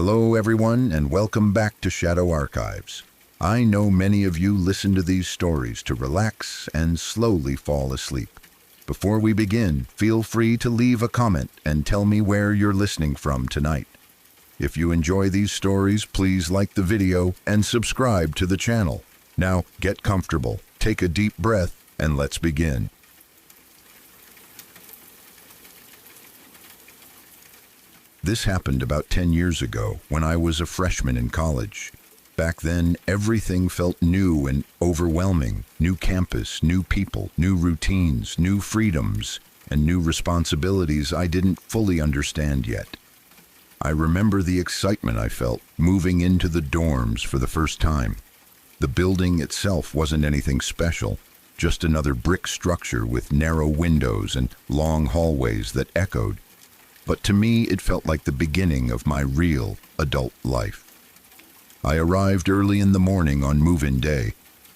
Hello everyone, and welcome back to Shadow Archives. I know many of you listen to these stories to relax and slowly fall asleep. Before we begin, feel free to leave a comment and tell me where you're listening from tonight. If you enjoy these stories, please like the video and subscribe to the channel. Now, get comfortable, take a deep breath, and let's begin. This happened about 10 years ago when I was a freshman in college. Back then, everything felt new and overwhelming. New campus, new people, new routines, new freedoms, and new responsibilities I didn't fully understand yet. I remember the excitement I felt moving into the dorms for the first time. The building itself wasn't anything special, just another brick structure with narrow windows and long hallways that echoed. But to me, it felt like the beginning of my real adult life. I arrived early in the morning on move-in day,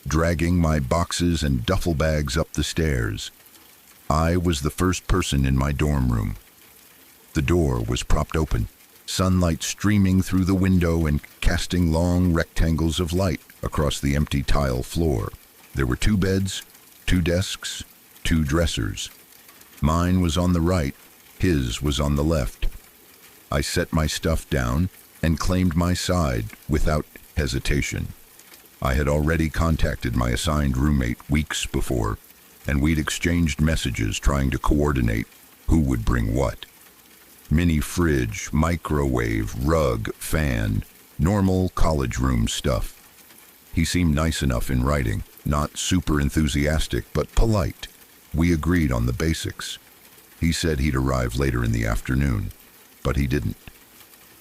dragging my boxes and duffel bags up the stairs. I was the first person in my dorm room. The door was propped open, sunlight streaming through the window and casting long rectangles of light across the empty tile floor. There were 2 beds, 2 desks, 2 dressers. Mine was on the right. His was on the left. I set my stuff down and claimed my side without hesitation. I had already contacted my assigned roommate weeks before, and we'd exchanged messages trying to coordinate who would bring what. Mini fridge, microwave, rug, fan, normal college room stuff. He seemed nice enough in writing, not super enthusiastic, but polite. We agreed on the basics. He said he'd arrive later in the afternoon, but he didn't.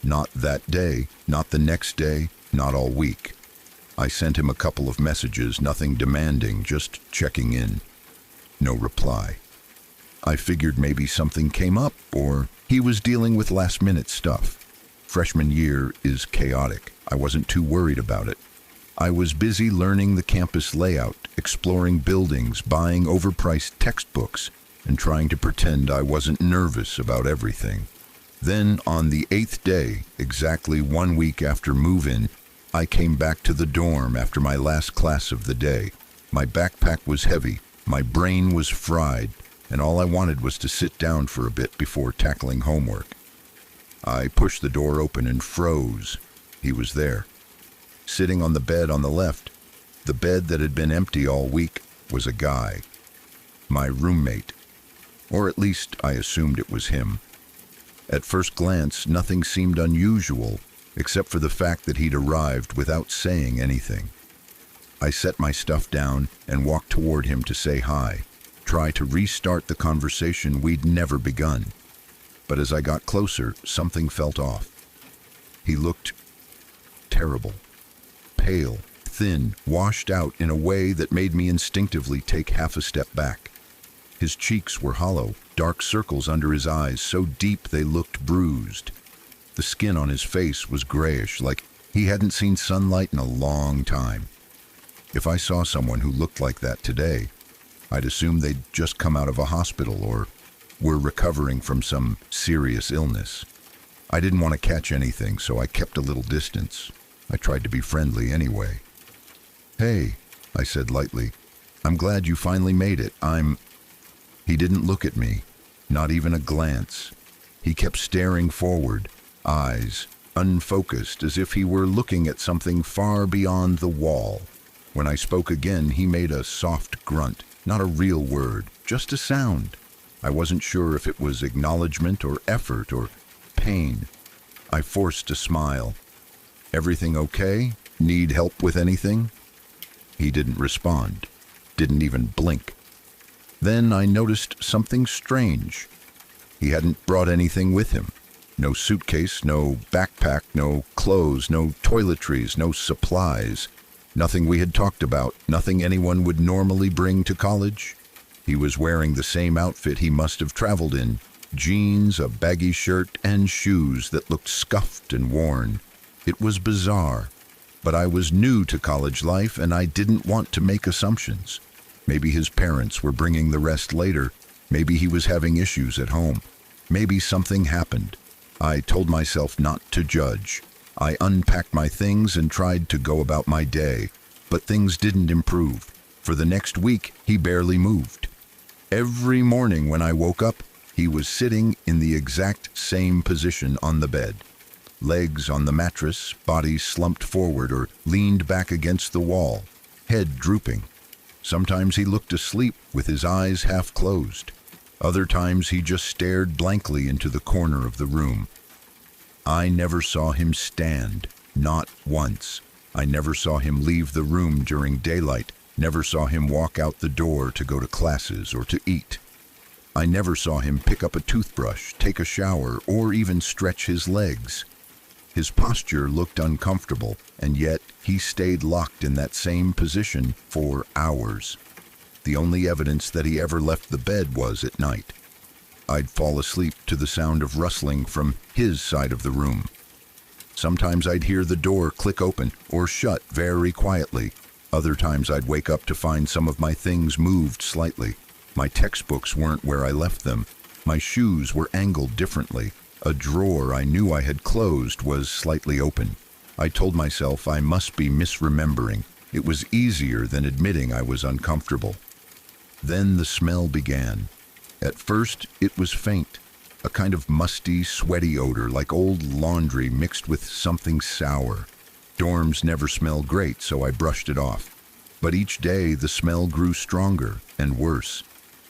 Not that day, not the next day, not all week. I sent him a couple of messages, nothing demanding, just checking in. No reply. I figured maybe something came up, or he was dealing with last-minute stuff. Freshman year is chaotic. I wasn't too worried about it. I was busy learning the campus layout, exploring buildings, buying overpriced textbooks, and trying to pretend I wasn't nervous about everything. Then, on the 8th day, exactly 1 week after move-in, I came back to the dorm after my last class of the day. My backpack was heavy, my brain was fried, and all I wanted was to sit down for a bit before tackling homework. I pushed the door open and froze. He was there. Sitting on the bed on the left, the bed that had been empty all week, was a guy. My roommate. Or at least I assumed it was him. At first glance, nothing seemed unusual, except for the fact that he'd arrived without saying anything. I set my stuff down and walked toward him to say hi, try to restart the conversation we'd never begun. But as I got closer, something felt off. He looked terrible, pale, thin, washed out in a way that made me instinctively take half a step back. His cheeks were hollow, dark circles under his eyes so deep they looked bruised. The skin on his face was grayish, like he hadn't seen sunlight in a long time. If I saw someone who looked like that today, I'd assume they'd just come out of a hospital or were recovering from some serious illness. I didn't want to catch anything, so I kept a little distance. I tried to be friendly anyway. "Hey," I said lightly, "I'm glad you finally made it. He didn't look at me, not even a glance. He kept staring forward, eyes unfocused, as if he were looking at something far beyond the wall. When I spoke again, he made a soft grunt, not a real word, just a sound. I wasn't sure if it was acknowledgement or effort or pain. I forced a smile. "Everything okay? Need help with anything?" He didn't respond, didn't even blink. Then I noticed something strange. He hadn't brought anything with him. No suitcase, no backpack, no clothes, no toiletries, no supplies. Nothing we had talked about, nothing anyone would normally bring to college. He was wearing the same outfit he must have traveled in, jeans, a baggy shirt, and shoes that looked scuffed and worn. It was bizarre, but I was new to college life and I didn't want to make assumptions. Maybe his parents were bringing the rest later. Maybe he was having issues at home. Maybe something happened. I told myself not to judge, I unpacked my things and tried to go about my day, but things didn't improve. For the next week, he barely moved. Every morning when I woke up, he was sitting in the exact same position on the bed. Legs on the mattress, body slumped forward or leaned back against the wall, head drooping. Sometimes he looked asleep with his eyes half closed. Other times he just stared blankly into the corner of the room. I never saw him stand, not once. I never saw him leave the room during daylight, never saw him walk out the door to go to classes or to eat. I never saw him pick up a toothbrush, take a shower, or even stretch his legs. His posture looked uncomfortable, and yet he stayed locked in that same position for hours. The only evidence that he ever left the bed was at night. I'd fall asleep to the sound of rustling from his side of the room. Sometimes I'd hear the door click open or shut very quietly. Other times I'd wake up to find some of my things moved slightly. My textbooks weren't where I left them. My shoes were angled differently. A drawer I knew I had closed was slightly open. I told myself I must be misremembering. It was easier than admitting I was uncomfortable. Then the smell began. At first, it was faint, a kind of musty, sweaty odor like old laundry mixed with something sour. Dorms never smell great, so I brushed it off. But each day, the smell grew stronger and worse.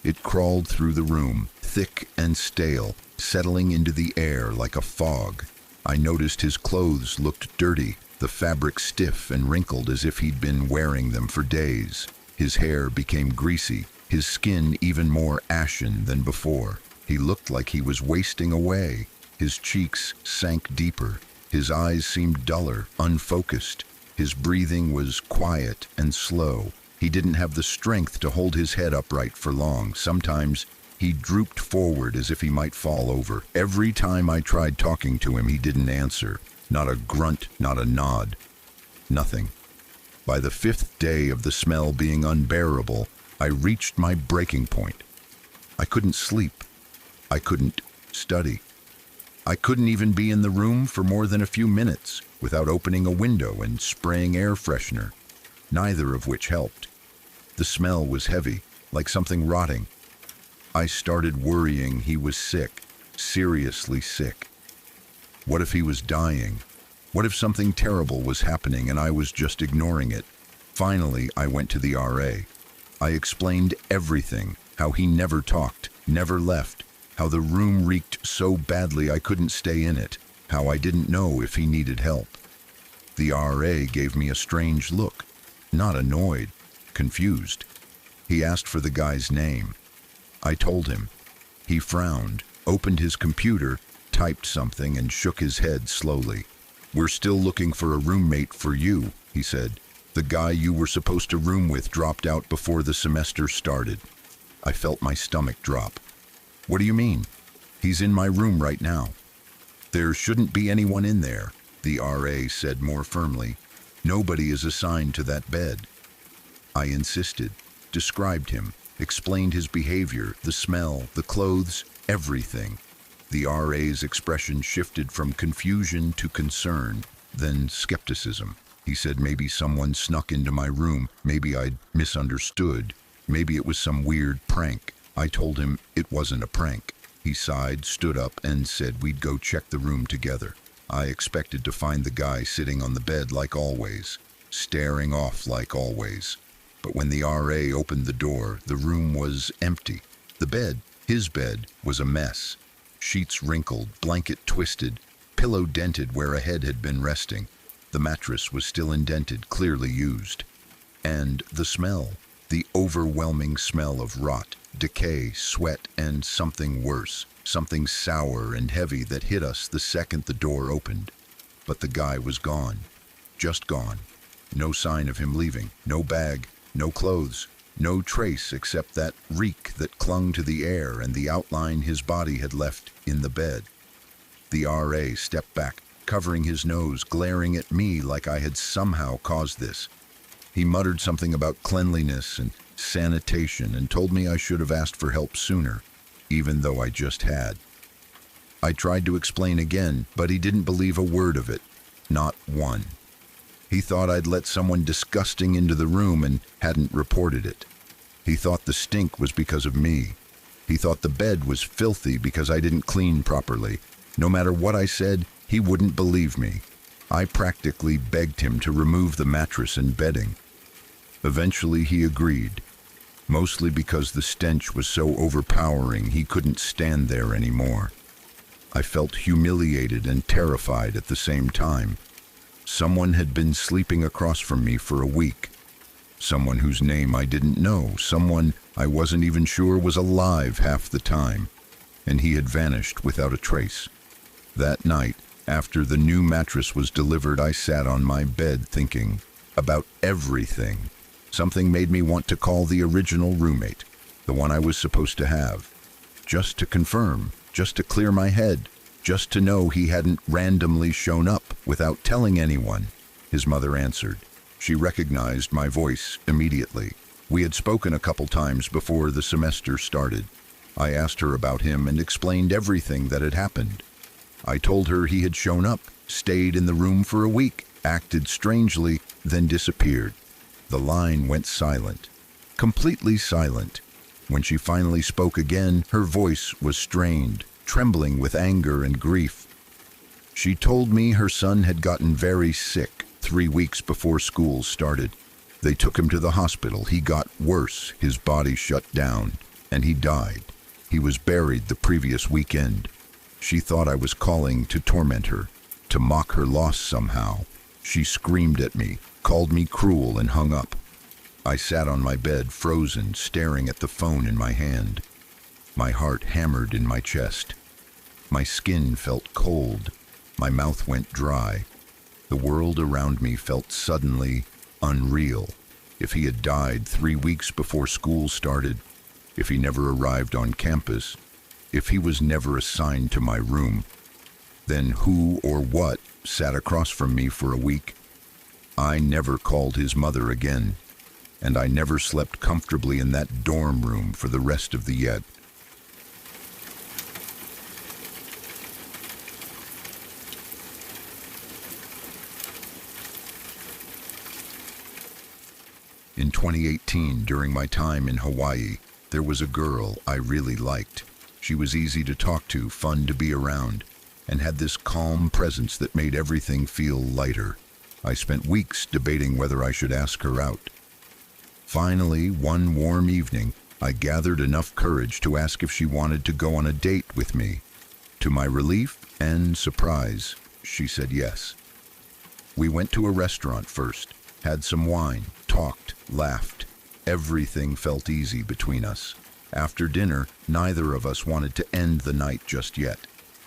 It crawled through the room, thick and stale, settling into the air like a fog. I noticed his clothes looked dirty, the fabric stiff and wrinkled as if he'd been wearing them for days. His hair became greasy, his skin even more ashen than before. He looked like he was wasting away. His cheeks sank deeper. His eyes seemed duller, unfocused. His breathing was quiet and slow. He didn't have the strength to hold his head upright for long. Sometimes he drooped forward as if he might fall over. Every time I tried talking to him, he didn't answer. Not a grunt, not a nod. Nothing. By the 5th day of the smell being unbearable, I reached my breaking point. I couldn't sleep. I couldn't study. I couldn't even be in the room for more than a few minutes without opening a window and spraying air freshener, neither of which helped. The smell was heavy, like something rotting. I started worrying he was sick, seriously sick. What if he was dying? What if something terrible was happening and I was just ignoring it? Finally, I went to the RA. I explained everything, how he never talked, never left, how the room reeked so badly I couldn't stay in it, how I didn't know if he needed help. The RA gave me a strange look, not annoyed, confused. He asked for the guy's name. I told him. He frowned, opened his computer, typed something, and shook his head slowly. "We're still looking for a roommate for you," he said. "The guy you were supposed to room with dropped out before the semester started." I felt my stomach drop. "What do you mean?" "He's in my room right now." "There shouldn't be anyone in there," the RA said more firmly. "Nobody is assigned to that bed." I insisted, described him, explained his behavior, the smell, the clothes, everything. The RA's expression shifted from confusion to concern, then skepticism. He said maybe someone snuck into my room, maybe I'd misunderstood, maybe it was some weird prank. I told him it wasn't a prank. He sighed, stood up, and said we'd go check the room together. I expected to find the guy sitting on the bed like always, staring off like always. But when the RA opened the door, the room was empty. The bed, his bed, was a mess. Sheets wrinkled, blanket twisted, pillow dented where a head had been resting. The mattress was still indented, clearly used. And the smell, the overwhelming smell of rot, decay, sweat, and something worse, something sour and heavy that hit us the second the door opened. But the guy was gone, just gone. No sign of him leaving, no bag, no clothes, no trace except that reek that clung to the air and the outline his body had left in the bed. The RA stepped back, covering his nose, glaring at me like I had somehow caused this. He muttered something about cleanliness and sanitation and told me I should have asked for help sooner, even though I just had. I tried to explain again, but he didn't believe a word of it. not one. He thought I'd let someone disgusting into the room and hadn't reported it. He thought the stink was because of me. He thought the bed was filthy because I didn't clean properly. No matter what I said, he wouldn't believe me. I practically begged him to remove the mattress and bedding. Eventually he agreed, mostly because the stench was so overpowering he couldn't stand there anymore. I felt humiliated and terrified at the same time. Someone had been sleeping across from me for a week. Someone whose name I didn't know, someone I wasn't even sure was alive half the time, and he had vanished without a trace. That night, after the new mattress was delivered, I sat on my bed thinking about everything. Something made me want to call the original roommate, the one I was supposed to have, just to confirm, just to clear my head, just to know he hadn't randomly shown up without telling anyone. His mother answered. She recognized my voice immediately. We had spoken a couple times before the semester started. I asked her about him and explained everything that had happened. I told her he had shown up, stayed in the room for a week, acted strangely, then disappeared. The line went silent, completely silent. When she finally spoke again, her voice was strained, trembling with anger and grief. She told me her son had gotten very sick 3 weeks before school started. They took him to the hospital. He got worse, his body shut down, and he died. He was buried the previous weekend. She thought I was calling to torment her, to mock her loss somehow. She screamed at me, called me cruel, and hung up. I sat on my bed, frozen, staring at the phone in my hand. My heart hammered in my chest. My skin felt cold. My mouth went dry. The world around me felt suddenly unreal. If he had died 3 weeks before school started, if he never arrived on campus, if he was never assigned to my room, then who or what sat across from me for a week? I never called his mother again, and I never slept comfortably in that dorm room for the rest of the year. In 2018, during my time in Hawaii, there was a girl I really liked. She was easy to talk to, fun to be around, and had this calm presence that made everything feel lighter. I spent weeks debating whether I should ask her out. Finally, one warm evening, I gathered enough courage to ask if she wanted to go on a date with me. To my relief and surprise, she said yes. We went to a restaurant first, had some wine, talked, laughed. Everything felt easy between us. After dinner, neither of us wanted to end the night just yet.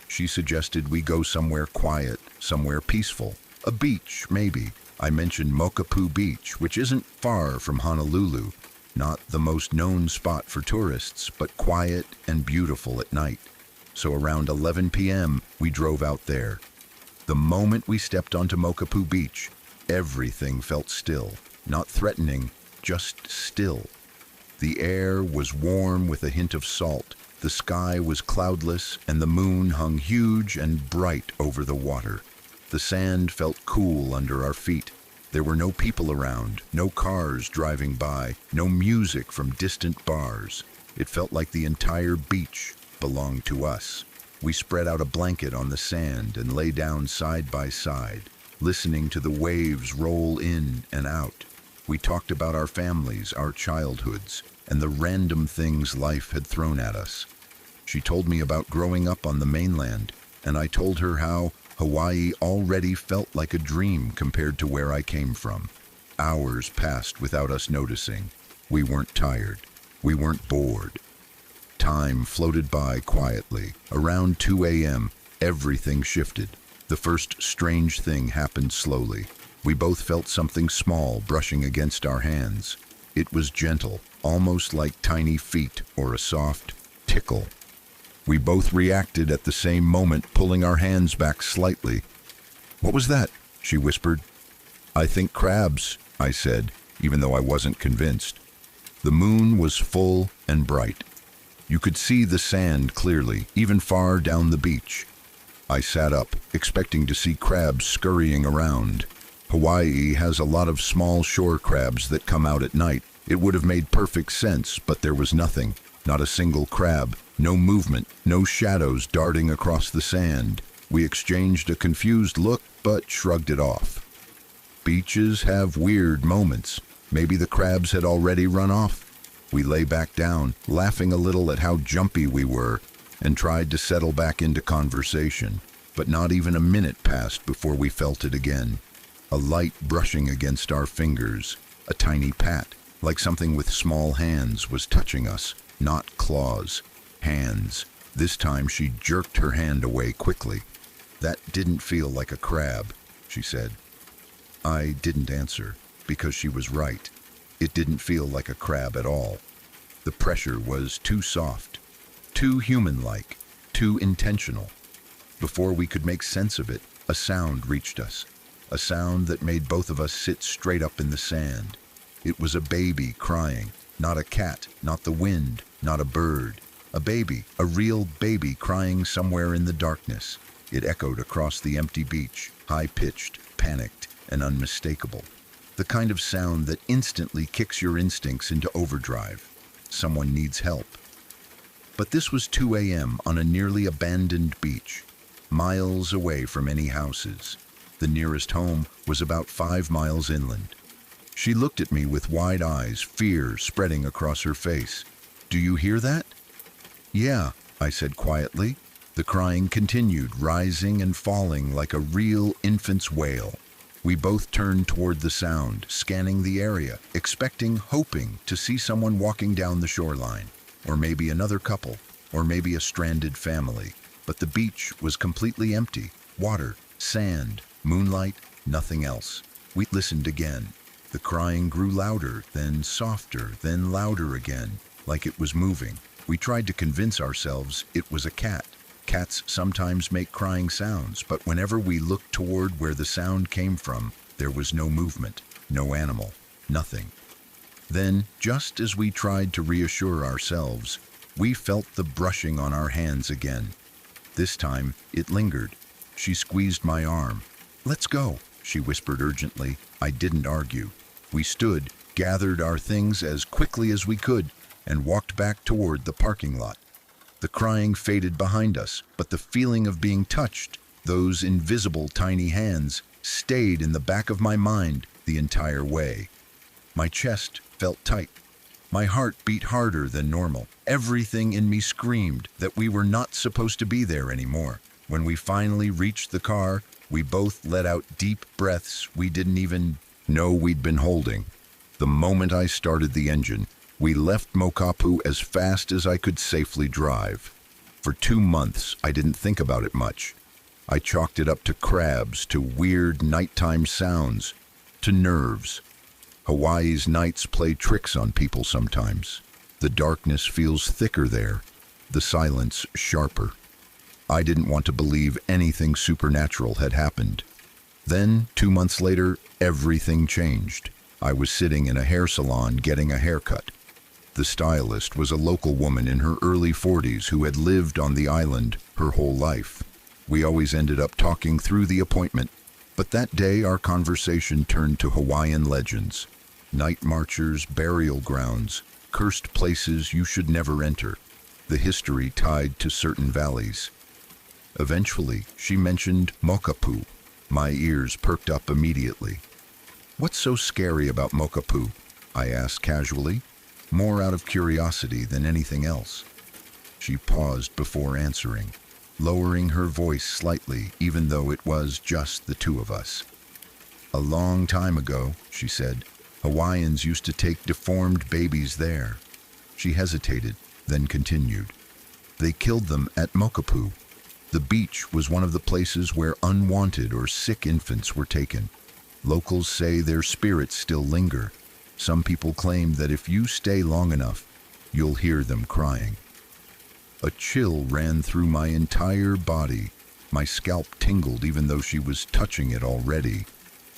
She suggested we go somewhere quiet, somewhere peaceful. A beach, maybe. I mentioned Mokapu Beach, which isn't far from Honolulu. Not the most known spot for tourists, but quiet and beautiful at night. So around 11 p.m., we drove out there. The moment we stepped onto Mokapu Beach, everything felt still. Not threatening, just still. The air was warm with a hint of salt. The sky was cloudless, and the moon hung huge and bright over the water. The sand felt cool under our feet. There were no people around, no cars driving by, no music from distant bars. It felt like the entire beach belonged to us. We spread out a blanket on the sand and lay down side by side, listening to the waves roll in and out. We talked about our families, our childhoods, and the random things life had thrown at us. She told me about growing up on the mainland, and I told her how Hawaii already felt like a dream compared to where I came from. Hours passed without us noticing. We weren't tired. We weren't bored. Time floated by quietly. Around 2 a.m., everything shifted. The first strange thing happened slowly. We both felt something small brushing against our hands. It was gentle, almost like tiny feet or a soft tickle. We both reacted at the same moment, pulling our hands back slightly. "What was that?" she whispered. "I think crabs," I said, even though I wasn't convinced. The moon was full and bright. You could see the sand clearly, even far down the beach. I sat up, expecting to see crabs scurrying around. Hawaii has a lot of small shore crabs that come out at night. It would have made perfect sense, but there was nothing. Not a single crab, no movement, no shadows darting across the sand. We exchanged a confused look, but shrugged it off. Beaches have weird moments. Maybe the crabs had already run off. We lay back down, laughing a little at how jumpy we were, and tried to settle back into conversation. But not even a minute passed before we felt it again. A light brushing against our fingers, a tiny pat, like something with small hands was touching us, not claws, hands. This time she jerked her hand away quickly. "That didn't feel like a crab," she said. I didn't answer, because she was right. It didn't feel like a crab at all. The pressure was too soft, too human-like, too intentional. Before we could make sense of it, a sound reached us. A sound that made both of us sit straight up in the sand. It was a baby crying, not a cat, not the wind, not a bird. A baby, a real baby crying somewhere in the darkness. It echoed across the empty beach, high-pitched, panicked, and unmistakable. The kind of sound that instantly kicks your instincts into overdrive. Someone needs help. But this was 2 a.m. on a nearly abandoned beach, miles away from any houses. The nearest home was about 5 miles inland. She looked at me with wide eyes, fear spreading across her face. "Do you hear that?" "Yeah," I said quietly. The crying continued, rising and falling like a real infant's wail. We both turned toward the sound, scanning the area, expecting, hoping to see someone walking down the shoreline, or maybe another couple, or maybe a stranded family. But the beach was completely empty. Water, sand, moonlight, nothing else. We listened again. The crying grew louder, then softer, then louder again, like it was moving. We tried to convince ourselves it was a cat. Cats sometimes make crying sounds, but whenever we looked toward where the sound came from, there was no movement, no animal, nothing. Then, just as we tried to reassure ourselves, we felt the brushing on our hands again. This time, it lingered. She squeezed my arm. "Let's go," she whispered urgently. I didn't argue. We stood, gathered our things as quickly as we could, and walked back toward the parking lot. The crying faded behind us, but the feeling of being touched, those invisible tiny hands, stayed in the back of my mind the entire way. My chest felt tight. My heart beat harder than normal. Everything in me screamed that we were not supposed to be there anymore. When we finally reached the car, we both let out deep breaths we didn't even know we'd been holding. The moment I started the engine, we left Mokapu as fast as I could safely drive. For 2 months, I didn't think about it much. I chalked it up to crabs, to weird nighttime sounds, to nerves. Hawaii's nights play tricks on people sometimes. The darkness feels thicker there, the silence sharper. I didn't want to believe anything supernatural had happened. Then, 2 months later, everything changed. I was sitting in a hair salon getting a haircut. The stylist was a local woman in her early 40s who had lived on the island her whole life. We always ended up talking through the appointment, but that day our conversation turned to Hawaiian legends. Night marchers, burial grounds, cursed places you should never enter, the history tied to certain valleys. Eventually, she mentioned Mokapu. My ears perked up immediately. "What's so scary about Mokapu?" I asked casually, more out of curiosity than anything else. She paused before answering, lowering her voice slightly, even though it was just the two of us. "A long time ago," she said, "Hawaiians used to take deformed babies there." She hesitated, then continued. "They killed them at Mokapu. The beach was one of the places where unwanted or sick infants were taken. Locals say their spirits still linger. Some people claim that if you stay long enough, you'll hear them crying." A chill ran through my entire body. My scalp tingled even though she was touching it already.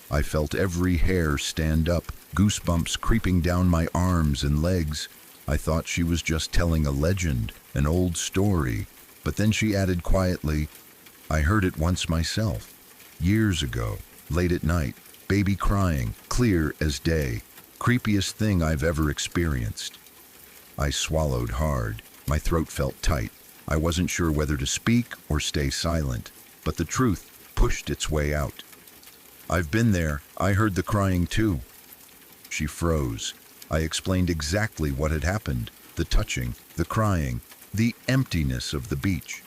I felt every hair stand up, goosebumps creeping down my arms and legs. I thought she was just telling a legend, an old story, but then she added quietly, I heard it once myself, years ago, late at night, baby crying, clear as day, creepiest thing I've ever experienced. I swallowed hard, my throat felt tight. I wasn't sure whether to speak or stay silent, but the truth pushed its way out. I've been there, I heard the crying too. She froze. I explained exactly what had happened, the touching, the crying, the emptiness of the beach.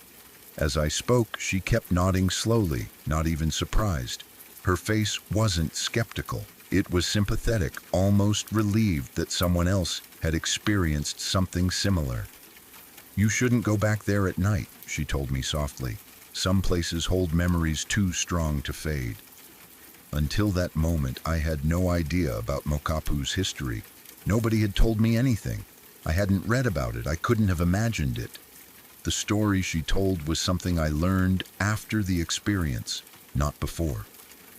As I spoke, she kept nodding slowly, not even surprised. Her face wasn't skeptical. It was sympathetic, almost relieved that someone else had experienced something similar. "You shouldn't go back there at night," she told me softly. "Some places hold memories too strong to fade." Until that moment, I had no idea about Mokapu's history. Nobody had told me anything. I hadn't read about it. I couldn't have imagined it. The story she told was something I learned after the experience, not before.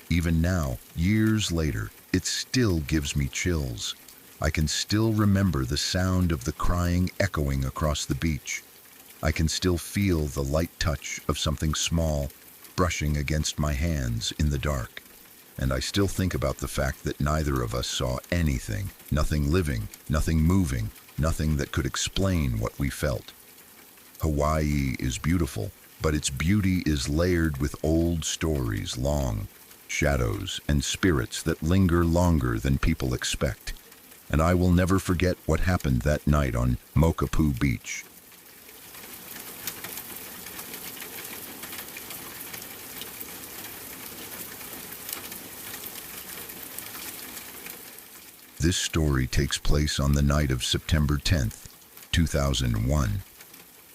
Even now, years later, it still gives me chills. I can still remember the sound of the crying echoing across the beach. I can still feel the light touch of something small brushing against my hands in the dark. And I still think about the fact that neither of us saw anything, nothing living, nothing moving, nothing that could explain what we felt. Hawaii is beautiful, but its beauty is layered with old stories, long shadows, and spirits that linger longer than people expect. And I will never forget what happened that night on Mokapu Beach. This story takes place on the night of September 10th, 2001.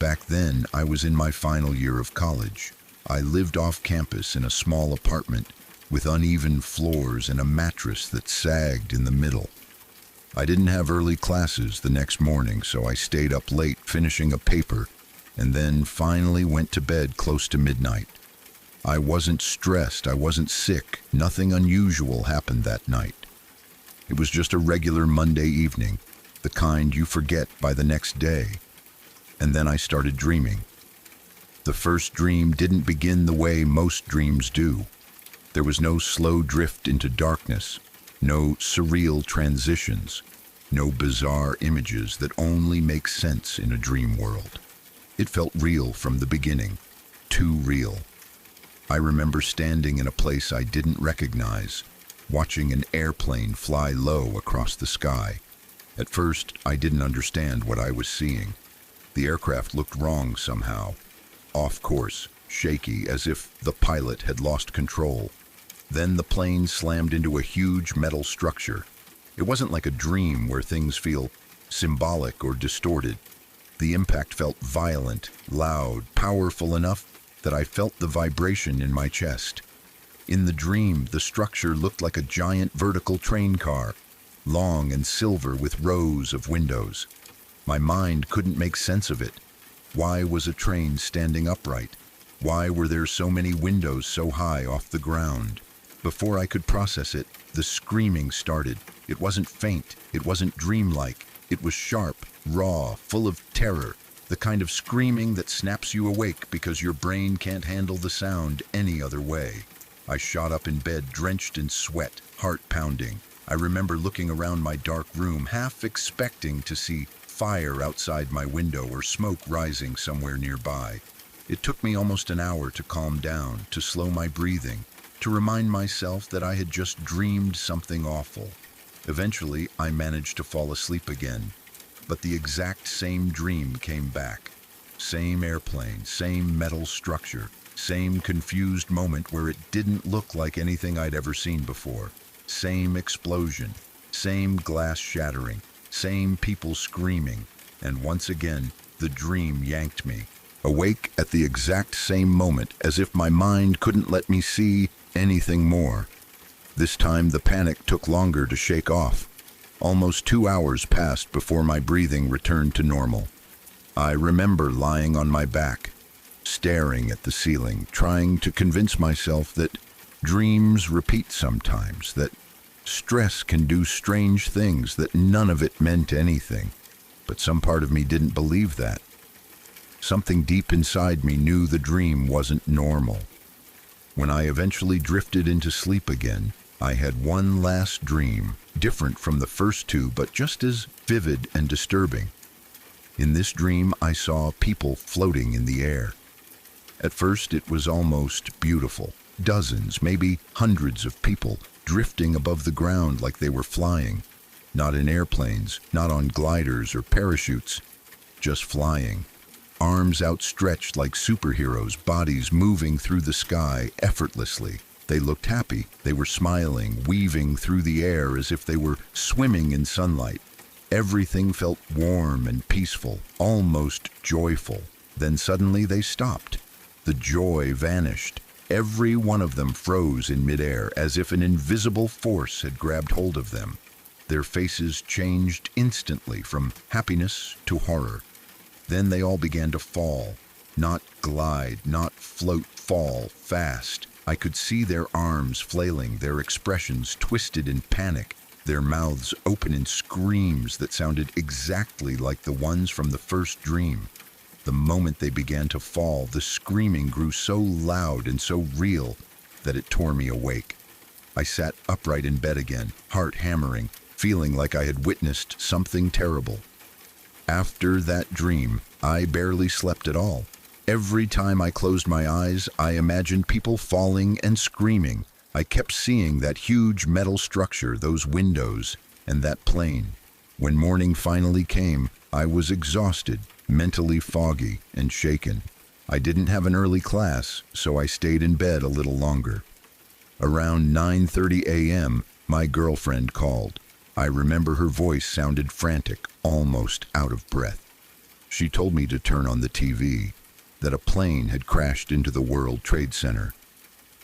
Back then, I was in my final year of college. I lived off campus in a small apartment with uneven floors and a mattress that sagged in the middle. I didn't have early classes the next morning, so I stayed up late finishing a paper and then finally went to bed close to midnight. I wasn't stressed, I wasn't sick, nothing unusual happened that night. It was just a regular Monday evening, the kind you forget by the next day. And then I started dreaming. The first dream didn't begin the way most dreams do. There was no slow drift into darkness, no surreal transitions, no bizarre images that only make sense in a dream world. It felt real from the beginning, too real. I remember standing in a place I didn't recognize, watching an airplane fly low across the sky. At first, I didn't understand what I was seeing. The aircraft looked wrong somehow, off course, shaky, as if the pilot had lost control. Then the plane slammed into a huge metal structure. It wasn't like a dream where things feel symbolic or distorted. The impact felt violent, loud, powerful enough that I felt the vibration in my chest. In the dream, the structure looked like a giant vertical train car, long and silver with rows of windows. My mind couldn't make sense of it. Why was a train standing upright? Why were there so many windows so high off the ground? Before I could process it, the screaming started. It wasn't faint, it wasn't dreamlike. It was sharp, raw, full of terror, the kind of screaming that snaps you awake because your brain can't handle the sound any other way. I shot up in bed, drenched in sweat, heart pounding. I remember looking around my dark room, half expecting to see fire outside my window or smoke rising somewhere nearby. It took me almost an hour to calm down, to slow my breathing, to remind myself that I had just dreamed something awful. Eventually, I managed to fall asleep again, but the exact same dream came back. Same airplane, same metal structure, same confused moment where it didn't look like anything I'd ever seen before. Same explosion, same glass shattering, same people screaming, and once again, the dream yanked me. Awake at the exact same moment, as if my mind couldn't let me see anything more. This time, the panic took longer to shake off. Almost 2 hours passed before my breathing returned to normal. I remember lying on my back, staring at the ceiling, trying to convince myself that dreams repeat sometimes, that stress can do strange things, that none of it meant anything. But some part of me didn't believe that. Something deep inside me knew the dream wasn't normal. When I eventually drifted into sleep again, I had one last dream, different from the first two, but just as vivid and disturbing. In this dream, I saw people floating in the air. At first, it was almost beautiful. Dozens, maybe hundreds of people drifting above the ground like they were flying. Not in airplanes, not on gliders or parachutes, just flying. Arms outstretched like superheroes, bodies moving through the sky effortlessly. They looked happy. They were smiling, weaving through the air as if they were swimming in sunlight. Everything felt warm and peaceful, almost joyful. Then suddenly they stopped. The joy vanished. Every one of them froze in midair, as if an invisible force had grabbed hold of them. Their faces changed instantly from happiness to horror. Then they all began to fall. Not glide, not float, fall fast. I could see their arms flailing, their expressions twisted in panic, their mouths open in screams that sounded exactly like the ones from the first dream. The moment they began to fall, the screaming grew so loud and so real that it tore me awake. I sat upright in bed again, heart hammering, feeling like I had witnessed something terrible. After that dream, I barely slept at all. Every time I closed my eyes, I imagined people falling and screaming. I kept seeing that huge metal structure, those windows, and that plane. When morning finally came, I was exhausted, mentally foggy and shaken. I didn't have an early class, so I stayed in bed a little longer. Around 9:30 a.m., my girlfriend called. I remember her voice sounded frantic, almost out of breath. She told me to turn on the TV, that a plane had crashed into the World Trade Center.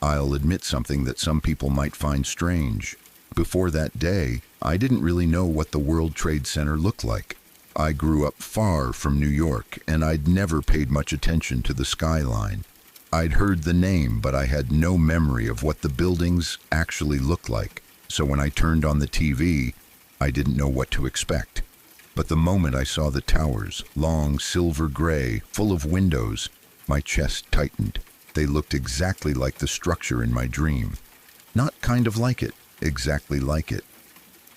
I'll admit something that some people might find strange. Before that day, I didn't really know what the World Trade Center looked like. I grew up far from New York, and I'd never paid much attention to the skyline. I'd heard the name, but I had no memory of what the buildings actually looked like. So when I turned on the TV, I didn't know what to expect. But the moment I saw the towers, long silver gray, full of windows, my chest tightened. They looked exactly like the structure in my dream. Not kind of like it, exactly like it.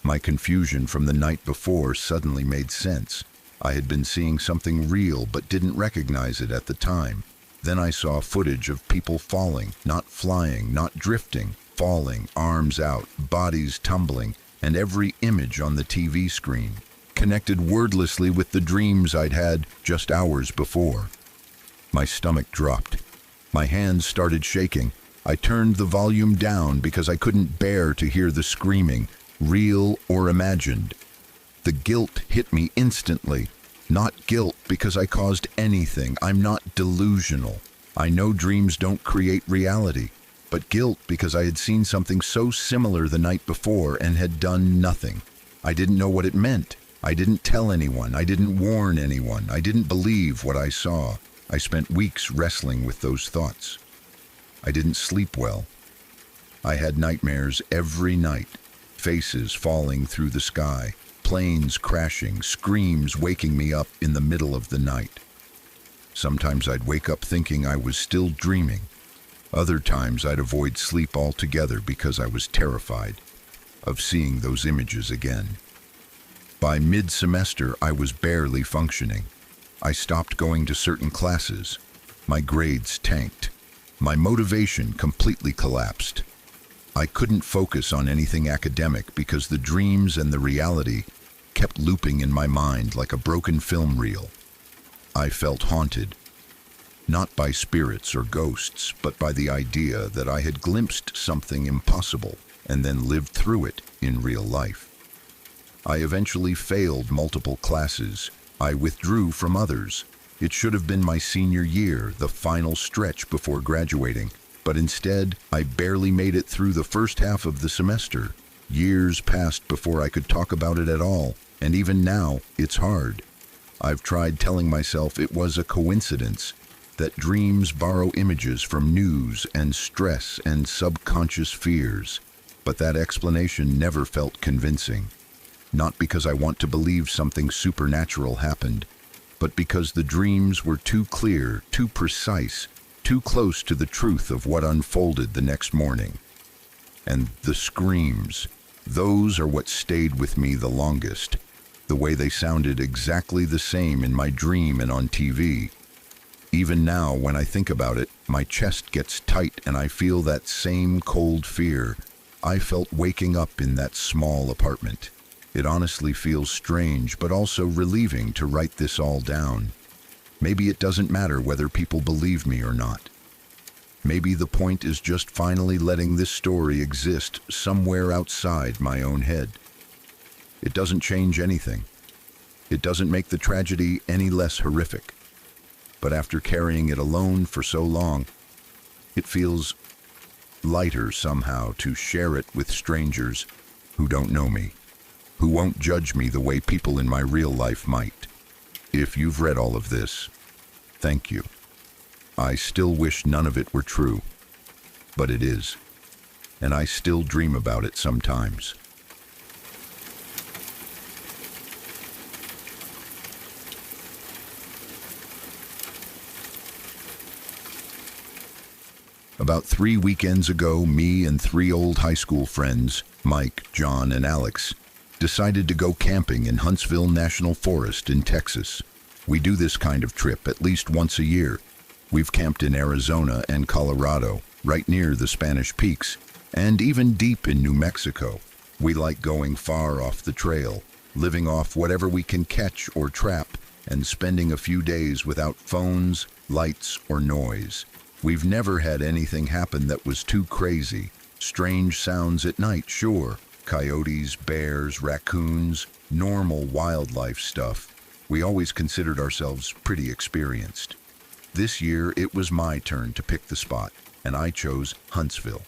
My confusion from the night before suddenly made sense. I had been seeing something real but didn't recognize it at the time. Then I saw footage of people falling, not flying, not drifting, falling, arms out, bodies tumbling, and every image on the TV screen connected wordlessly with the dreams I'd had just hours before. My stomach dropped. My hands started shaking. I turned the volume down because I couldn't bear to hear the screaming, real or imagined. The guilt hit me instantly. Not guilt because I caused anything. I'm not delusional. I know dreams don't create reality. But guilt because I had seen something so similar the night before and had done nothing. I didn't know what it meant. I didn't tell anyone. I didn't warn anyone. I didn't believe what I saw. I spent weeks wrestling with those thoughts. I didn't sleep well. I had nightmares every night. Faces falling through the sky, planes crashing, screams waking me up in the middle of the night. Sometimes I'd wake up thinking I was still dreaming. Other times I'd avoid sleep altogether because I was terrified of seeing those images again. By mid-semester, I was barely functioning. I stopped going to certain classes. My grades tanked. My motivation completely collapsed. I couldn't focus on anything academic because the dreams and the reality kept looping in my mind like a broken film reel. I felt haunted, not by spirits or ghosts, but by the idea that I had glimpsed something impossible and then lived through it in real life. I eventually failed multiple classes. I withdrew from others. It should have been my senior year, the final stretch before graduating, but instead, I barely made it through the first half of the semester. Years passed before I could talk about it at all, and even now, it's hard. I've tried telling myself it was a coincidence, that dreams borrow images from news and stress and subconscious fears, but that explanation never felt convincing. Not because I want to believe something supernatural happened, but because the dreams were too clear, too precise, too close to the truth of what unfolded the next morning. And the screams, those are what stayed with me the longest, the way they sounded exactly the same in my dream and on TV. Even now, when I think about it, my chest gets tight and I feel that same cold fear I felt waking up in that small apartment. It honestly feels strange, but also relieving to write this all down. Maybe it doesn't matter whether people believe me or not. Maybe the point is just finally letting this story exist somewhere outside my own head. It doesn't change anything. It doesn't make the tragedy any less horrific. But after carrying it alone for so long, it feels lighter somehow to share it with strangers who don't know me, who won't judge me the way people in my real life might. If you've read all of this, thank you. I still wish none of it were true, but it is, and I still dream about it sometimes. About 3 weekends ago, me and 3 old high school friends, Mike, John, and Alex, decided to go camping in Huntsville National Forest in Texas. We do this kind of trip at least once a year. We've camped in Arizona and Colorado, right near the Spanish Peaks, and even deep in New Mexico. We like going far off the trail, living off whatever we can catch or trap, and spending a few days without phones, lights, or noise. We've never had anything happen that was too crazy. Strange sounds at night, sure. Coyotes, bears, raccoons, normal wildlife stuff. We always considered ourselves pretty experienced. This year, it was my turn to pick the spot, and I chose Huntsville.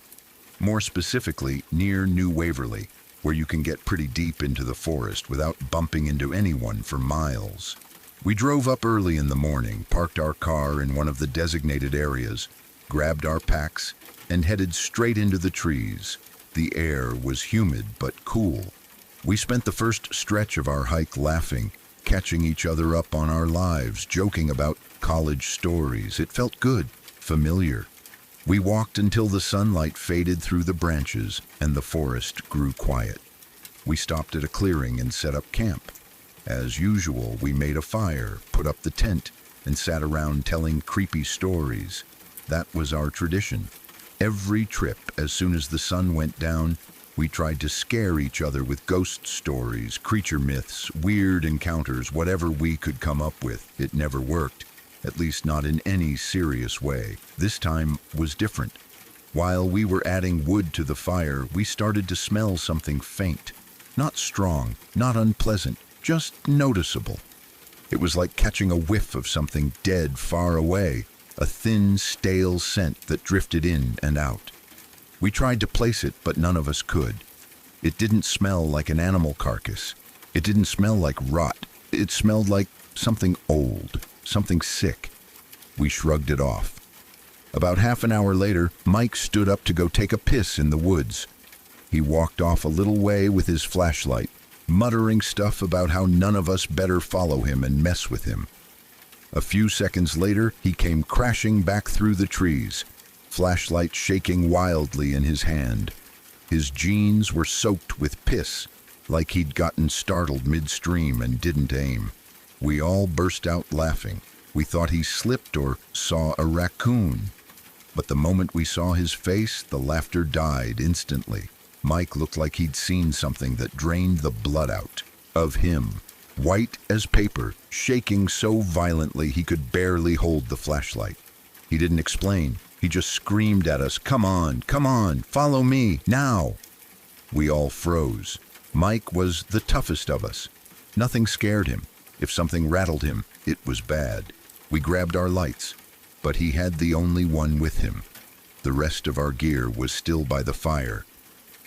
More specifically, near New Waverly, where you can get pretty deep into the forest without bumping into anyone for miles. We drove up early in the morning, parked our car in one of the designated areas, grabbed our packs, and headed straight into the trees. The air was humid but cool. We spent the first stretch of our hike laughing, catching each other up on our lives, joking about college stories. It felt good, familiar. We walked until the sunlight faded through the branches and the forest grew quiet. We stopped at a clearing and set up camp. As usual, we made a fire, put up the tent, and sat around telling creepy stories. That was our tradition. Every trip, as soon as the sun went down, we tried to scare each other with ghost stories, creature myths, weird encounters, whatever we could come up with. It never worked, at least not in any serious way. This time was different. While we were adding wood to the fire, we started to smell something faint. Not strong, not unpleasant, just noticeable. It was like catching a whiff of something dead far away, a thin, stale scent that drifted in and out. We tried to place it, but none of us could. It didn't smell like an animal carcass. It didn't smell like rot. It smelled like something old, something sick. We shrugged it off. About half an hour later, Mike stood up to go take a piss in the woods. He walked off a little way with his flashlight, muttering stuff about how none of us better follow him and mess with him. A few seconds later, he came crashing back through the trees, flashlight shaking wildly in his hand. His jeans were soaked with piss, like he'd gotten startled midstream and didn't aim. We all burst out laughing. We thought he slipped or saw a raccoon. But the moment we saw his face, the laughter died instantly. Mike looked like he'd seen something that drained the blood out of him. White as paper, shaking so violently he could barely hold the flashlight. He didn't explain. He just screamed at us, come on, follow me, now." We all froze. Mike was the toughest of us. Nothing scared him. If something rattled him, it was bad. We grabbed our lights, but he had the only one with him. The rest of our gear was still by the fire.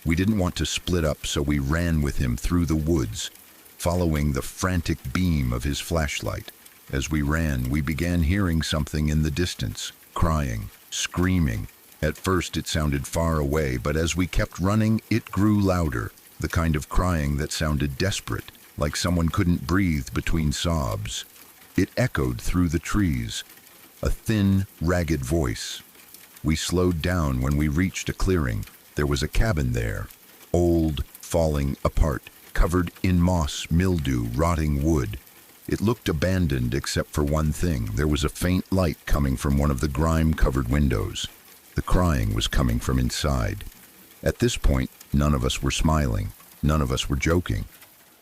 We didn't want to split up, so we ran with him through the woods, following the frantic beam of his flashlight. As we ran, we began hearing something in the distance, crying, screaming. At first it sounded far away, but as we kept running, it grew louder, the kind of crying that sounded desperate, like someone couldn't breathe between sobs. It echoed through the trees. A thin, ragged voice. We slowed down when we reached a clearing. There was a cabin there, old, falling apart, covered in moss, mildew, rotting wood. It looked abandoned except for one thing. There was a faint light coming from one of the grime-covered windows. The crying was coming from inside. At this point, none of us were smiling. None of us were joking.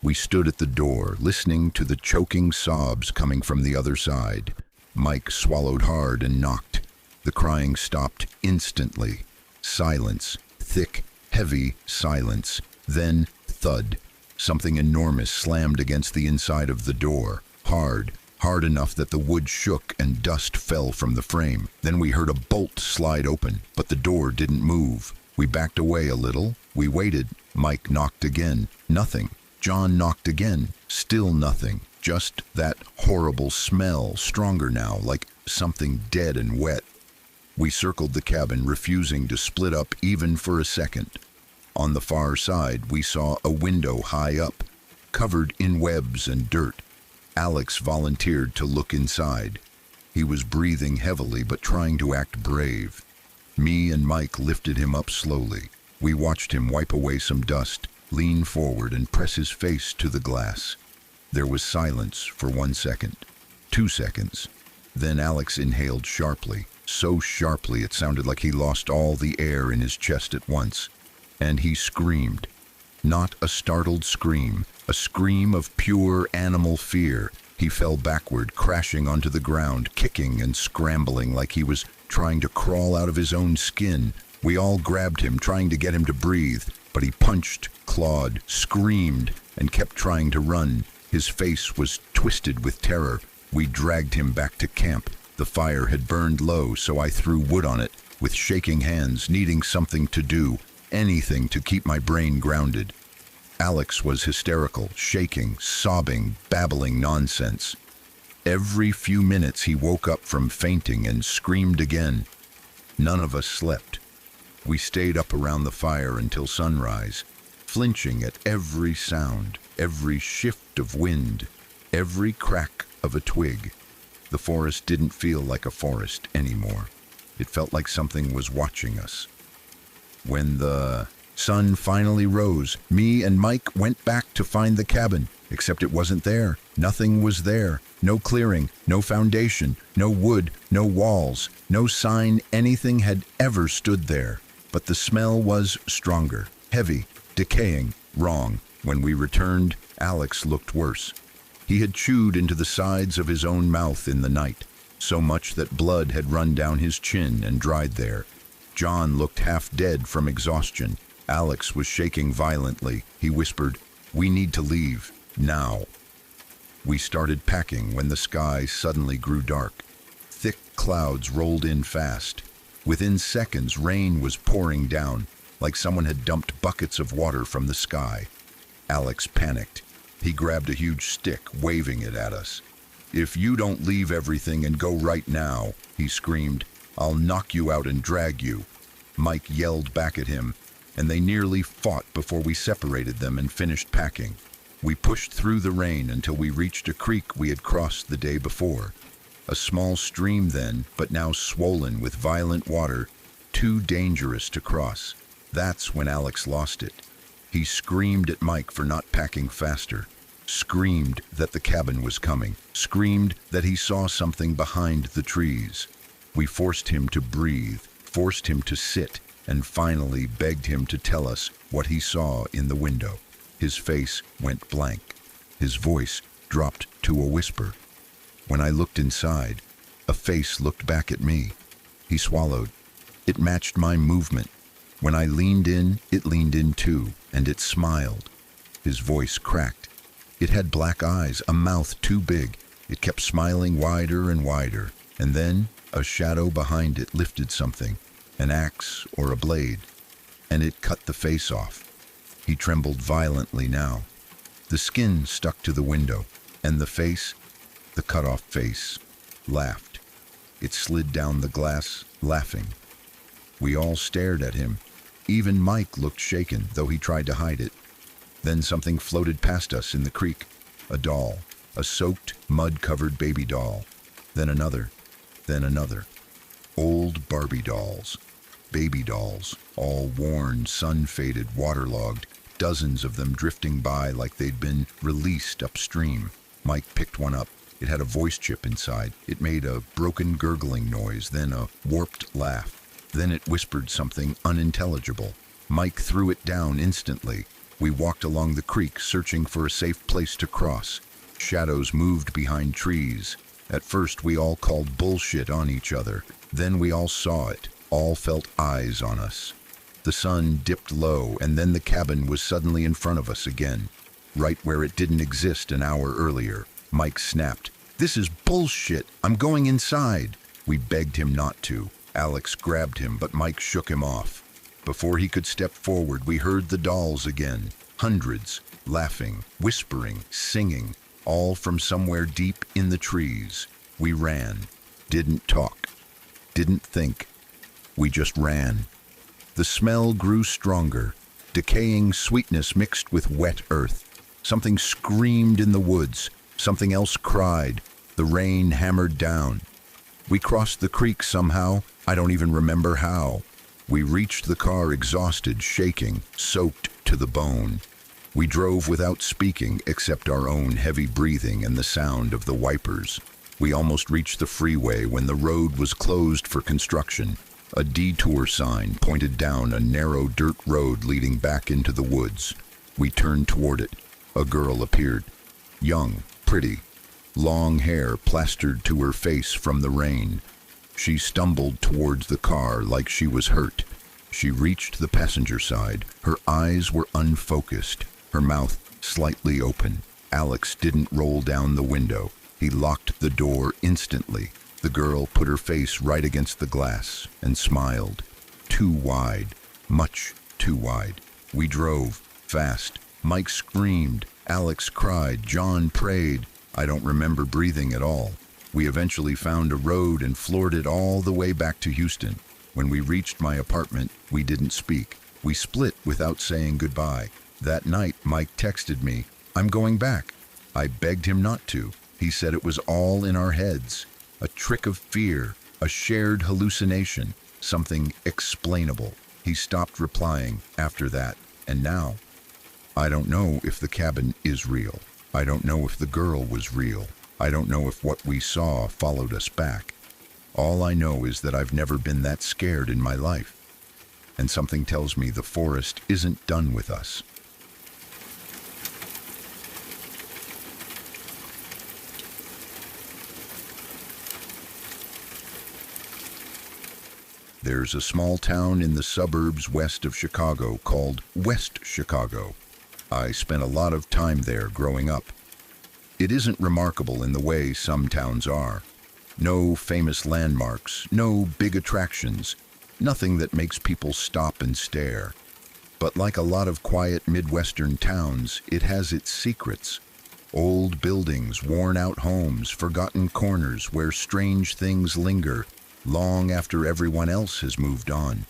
We stood at the door, listening to the choking sobs coming from the other side. Mike swallowed hard and knocked. The crying stopped instantly. Silence, thick, heavy silence. Then, thud. Something enormous slammed against the inside of the door. Hard enough that the wood shook and dust fell from the frame. Then we heard a bolt slide open, but the door didn't move. We backed away a little. We waited. Mike knocked again. Nothing. John knocked again. Still nothing. Just that horrible smell, stronger now, like something dead and wet. We circled the cabin, refusing to split up even for a second. On the far side, we saw a window high up, covered in webs and dirt. Alex volunteered to look inside. He was breathing heavily but trying to act brave. Me and Mike lifted him up slowly. We watched him wipe away some dust, lean forward and press his face to the glass. There was silence for 1 second, 2 seconds. Then Alex inhaled sharply, so sharply it sounded like he lost all the air in his chest at once. And he screamed. Not a startled scream, a scream of pure animal fear. He fell backward, crashing onto the ground, kicking and scrambling like he was trying to crawl out of his own skin. We all grabbed him, trying to get him to breathe, but he punched, clawed, screamed, and kept trying to run. His face was twisted with terror. We dragged him back to camp. The fire had burned low, so I threw wood on it, with shaking hands, needing something to do. Anything to keep my brain grounded. Alex was hysterical, shaking, sobbing, babbling nonsense. Every few minutes he woke up from fainting and screamed again. None of us slept. We stayed up around the fire until sunrise, flinching at every sound, every shift of wind, every crack of a twig. The forest didn't feel like a forest anymore. It felt like something was watching us. When the sun finally rose, me and Mike went back to find the cabin, except it wasn't there. Nothing was there. No clearing, no foundation, no wood, no walls, no sign anything had ever stood there. But the smell was stronger, heavy, decaying, wrong. When we returned, Alex looked worse. He had chewed into the sides of his own mouth in the night, so much that blood had run down his chin and dried there. John looked half dead from exhaustion. Alex was shaking violently. He whispered, "We need to leave, now." We started packing when the sky suddenly grew dark. Thick clouds rolled in fast. Within seconds, rain was pouring down, like someone had dumped buckets of water from the sky. Alex panicked. He grabbed a huge stick, waving it at us. "If you don't leave everything and go right now," he screamed, "I'll knock you out and drag you." Mike yelled back at him, and they nearly fought before we separated them and finished packing. We pushed through the rain until we reached a creek we had crossed the day before. A small stream then, but now swollen with violent water, too dangerous to cross. That's when Alex lost it. He screamed at Mike for not packing faster, screamed that the cabin was coming, screamed that he saw something behind the trees. We forced him to breathe, forced him to sit, and finally begged him to tell us what he saw in the window. His face went blank. His voice dropped to a whisper. When I looked inside, a face looked back at me. He swallowed. It matched my movement. When I leaned in, it leaned in too, and it smiled. His voice cracked. It had black eyes, a mouth too big. It kept smiling wider and wider, and then a shadow behind it lifted something, an axe or a blade, and it cut the face off. He trembled violently now. The skin stuck to the window, and the face, the cut-off face, laughed. It slid down the glass, laughing. We all stared at him. Even Mike looked shaken, though he tried to hide it. Then something floated past us in the creek. A doll, a soaked, mud-covered baby doll, then another, then another. Old Barbie dolls, baby dolls, all worn, sun-faded, waterlogged, dozens of them drifting by like they'd been released upstream. Mike picked one up. It had a voice chip inside. It made a broken gurgling noise, then a warped laugh. Then it whispered something unintelligible. Mike threw it down instantly. We walked along the creek, searching for a safe place to cross. Shadows moved behind trees. At first, we all called bullshit on each other. Then we all saw it. All felt eyes on us. The sun dipped low, and then the cabin was suddenly in front of us again, right where it didn't exist an hour earlier. Mike snapped, "This is bullshit. I'm going inside." We begged him not to. Alex grabbed him, but Mike shook him off. Before he could step forward, we heard the dolls again. Hundreds, laughing, whispering, singing, all from somewhere deep in the trees. We ran. Didn't talk. Didn't think. We just ran. The smell grew stronger. Decaying sweetness mixed with wet earth. Something screamed in the woods. Something else cried. The rain hammered down. We crossed the creek somehow. I don't even remember how. We reached the car exhausted, shaking, soaked to the bone. We drove without speaking, except our own heavy breathing and the sound of the wipers. We almost reached the freeway when the road was closed for construction. A detour sign pointed down a narrow dirt road leading back into the woods. We turned toward it. A girl appeared. Young, pretty, long hair plastered to her face from the rain. She stumbled towards the car like she was hurt. She reached the passenger side. Her eyes were unfocused, her mouth slightly open. Alex didn't roll down the window. He locked the door instantly. The girl put her face right against the glass and smiled. Too wide, much too wide. We drove, fast. Mike screamed. Alex cried. John prayed. I don't remember breathing at all. We eventually found a road and floored it all the way back to Houston. When we reached my apartment, we didn't speak. We split without saying goodbye. That night, Mike texted me, "I'm going back." I begged him not to. He said it was all in our heads. A trick of fear, a shared hallucination, something explainable. He stopped replying after that, and now, I don't know if the cabin is real. I don't know if the girl was real. I don't know if what we saw followed us back. All I know is that I've never been that scared in my life. And something tells me the forest isn't done with us. There's a small town in the suburbs west of Chicago called West Chicago. I spent a lot of time there growing up. It isn't remarkable in the way some towns are. No famous landmarks, no big attractions, nothing that makes people stop and stare. But like a lot of quiet Midwestern towns, it has its secrets. Old buildings, worn-out homes, forgotten corners where strange things linger long after everyone else has moved on.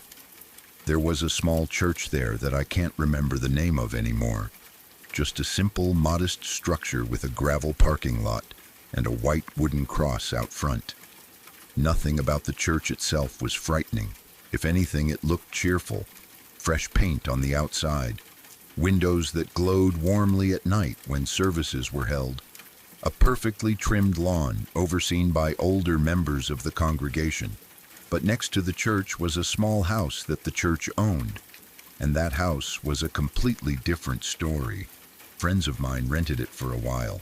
There was a small church there that I can't remember the name of anymore. Just a simple, modest structure with a gravel parking lot and a white wooden cross out front. Nothing about the church itself was frightening. If anything, it looked cheerful. Fresh paint on the outside, windows that glowed warmly at night when services were held, a perfectly trimmed lawn overseen by older members of the congregation. But next to the church was a small house that the church owned, and that house was a completely different story. Friends of mine rented it for a while.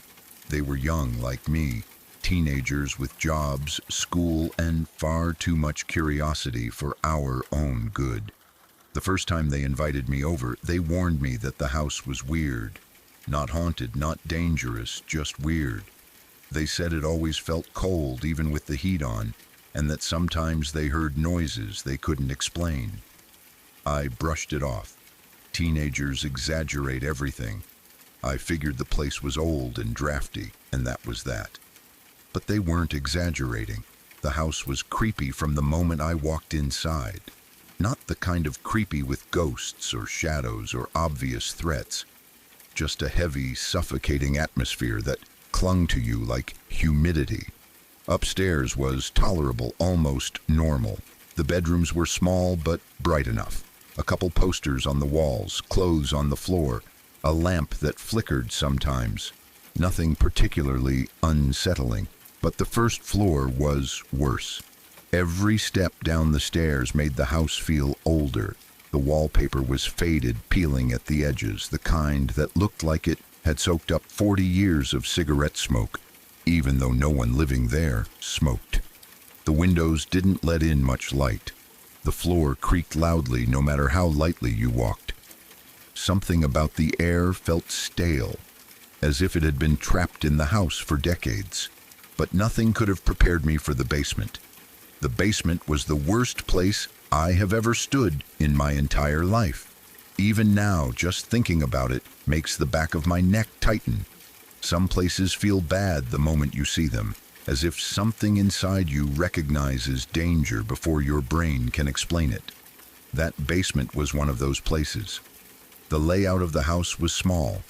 They were young like me, teenagers with jobs, school, and far too much curiosity for our own good. The first time they invited me over, they warned me that the house was weird. Not haunted, not dangerous, just weird. They said it always felt cold even with the heat on, and that sometimes they heard noises they couldn't explain. I brushed it off. Teenagers exaggerate everything. I figured the place was old and drafty, and that was that. But they weren't exaggerating. The house was creepy from the moment I walked inside. Not the kind of creepy with ghosts or shadows or obvious threats. Just a heavy, suffocating atmosphere that clung to you like humidity. Upstairs was tolerable, almost normal. The bedrooms were small but bright enough. A couple posters on the walls, clothes on the floor, a lamp that flickered sometimes. Nothing particularly unsettling, but the first floor was worse. Every step down the stairs made the house feel older. The wallpaper was faded, peeling at the edges, the kind that looked like it had soaked up 40 years of cigarette smoke, even though no one living there smoked. The windows didn't let in much light. The floor creaked loudly no matter how lightly you walked. Something about the air felt stale, as if it had been trapped in the house for decades. But nothing could have prepared me for the basement. The basement was the worst place I have ever stood in my entire life. Even now, just thinking about it makes the back of my neck tighten. Some places feel bad the moment you see them, as if something inside you recognizes danger before your brain can explain it. That basement was one of those places. The layout of the house was small,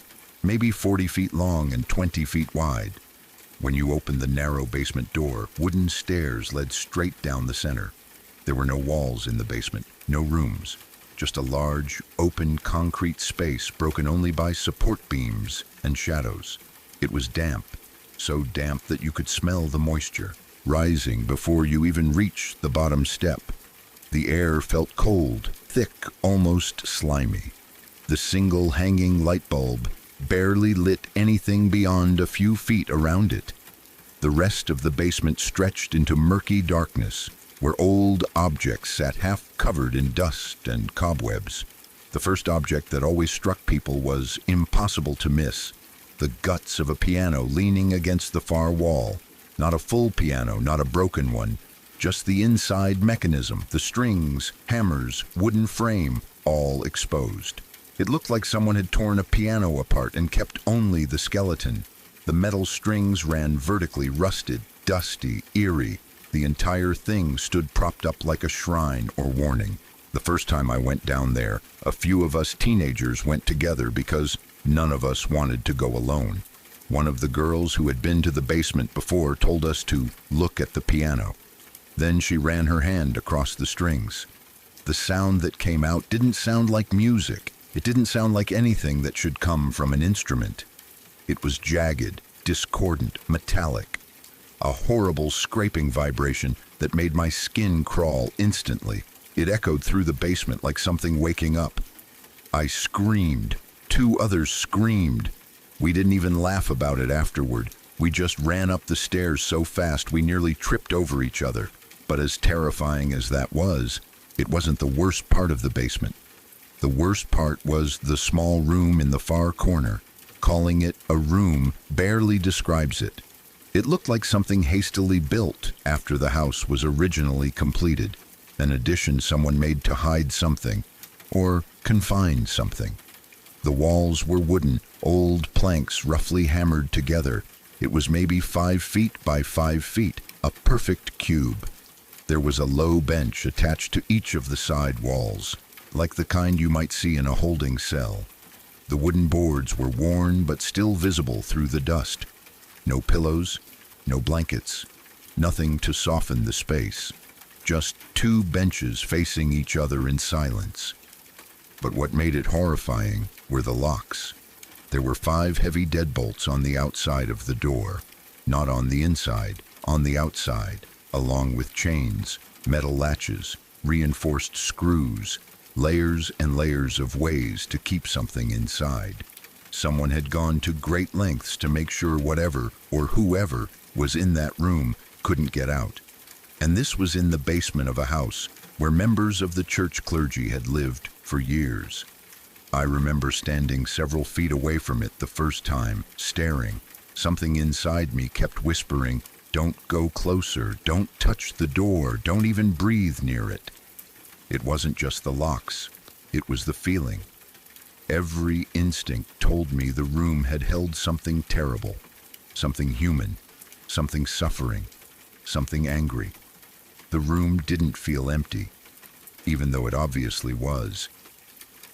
maybe 40 feet long and 20 feet wide. When you opened the narrow basement door, wooden stairs led straight down the center. There were no walls in the basement, no rooms, just a large, open concrete space broken only by support beams and shadows. It was damp, so damp that you could smell the moisture, rising before you even reached the bottom step. The air felt cold, thick, almost slimy. The single hanging light bulb barely lit anything beyond a few feet around it. The rest of the basement stretched into murky darkness, where old objects sat half covered in dust and cobwebs. The first object that always struck people was impossible to miss: the guts of a piano leaning against the far wall. Not a full piano, not a broken one, just the inside mechanism, the strings, hammers, wooden frame, all exposed. It looked like someone had torn a piano apart and kept only the skeleton. The metal strings ran vertically, rusted, dusty, eerie. The entire thing stood propped up like a shrine or warning. The first time I went down there, a few of us teenagers went together because none of us wanted to go alone. One of the girls who had been to the basement before told us to look at the piano. Then she ran her hand across the strings. The sound that came out didn't sound like music. It didn't sound like anything that should come from an instrument. It was jagged, discordant, metallic. A horrible scraping vibration that made my skin crawl instantly. It echoed through the basement like something waking up. I screamed. 2 others screamed. We didn't even laugh about it afterward. We just ran up the stairs so fast we nearly tripped over each other. But as terrifying as that was, it wasn't the worst part of the basement. The worst part was the small room in the far corner. Calling it a room barely describes it. It looked like something hastily built after the house was originally completed, an addition someone made to hide something, or confine something. The walls were wooden, old planks roughly hammered together. It was maybe 5 feet by 5 feet, a perfect cube. There was a low bench attached to each of the side walls, like the kind you might see in a holding cell. The wooden boards were worn but still visible through the dust. No pillows, no blankets, nothing to soften the space. Just 2 benches facing each other in silence. But what made it horrifying were the locks. There were 5 heavy deadbolts on the outside of the door, not on the inside, on the outside, along with chains, metal latches, reinforced screws, layers and layers of ways to keep something inside. Someone had gone to great lengths to make sure whatever or whoever was in that room couldn't get out. And this was in the basement of a house where members of the church clergy had lived for years. I remember standing several feet away from it the first time, staring. Something inside me kept whispering, "Don't go closer, don't touch the door, don't even breathe near it." It wasn't just the locks, it was the feeling. Every instinct told me the room had held something terrible, something human, something suffering, something angry. The room didn't feel empty, even though it obviously was.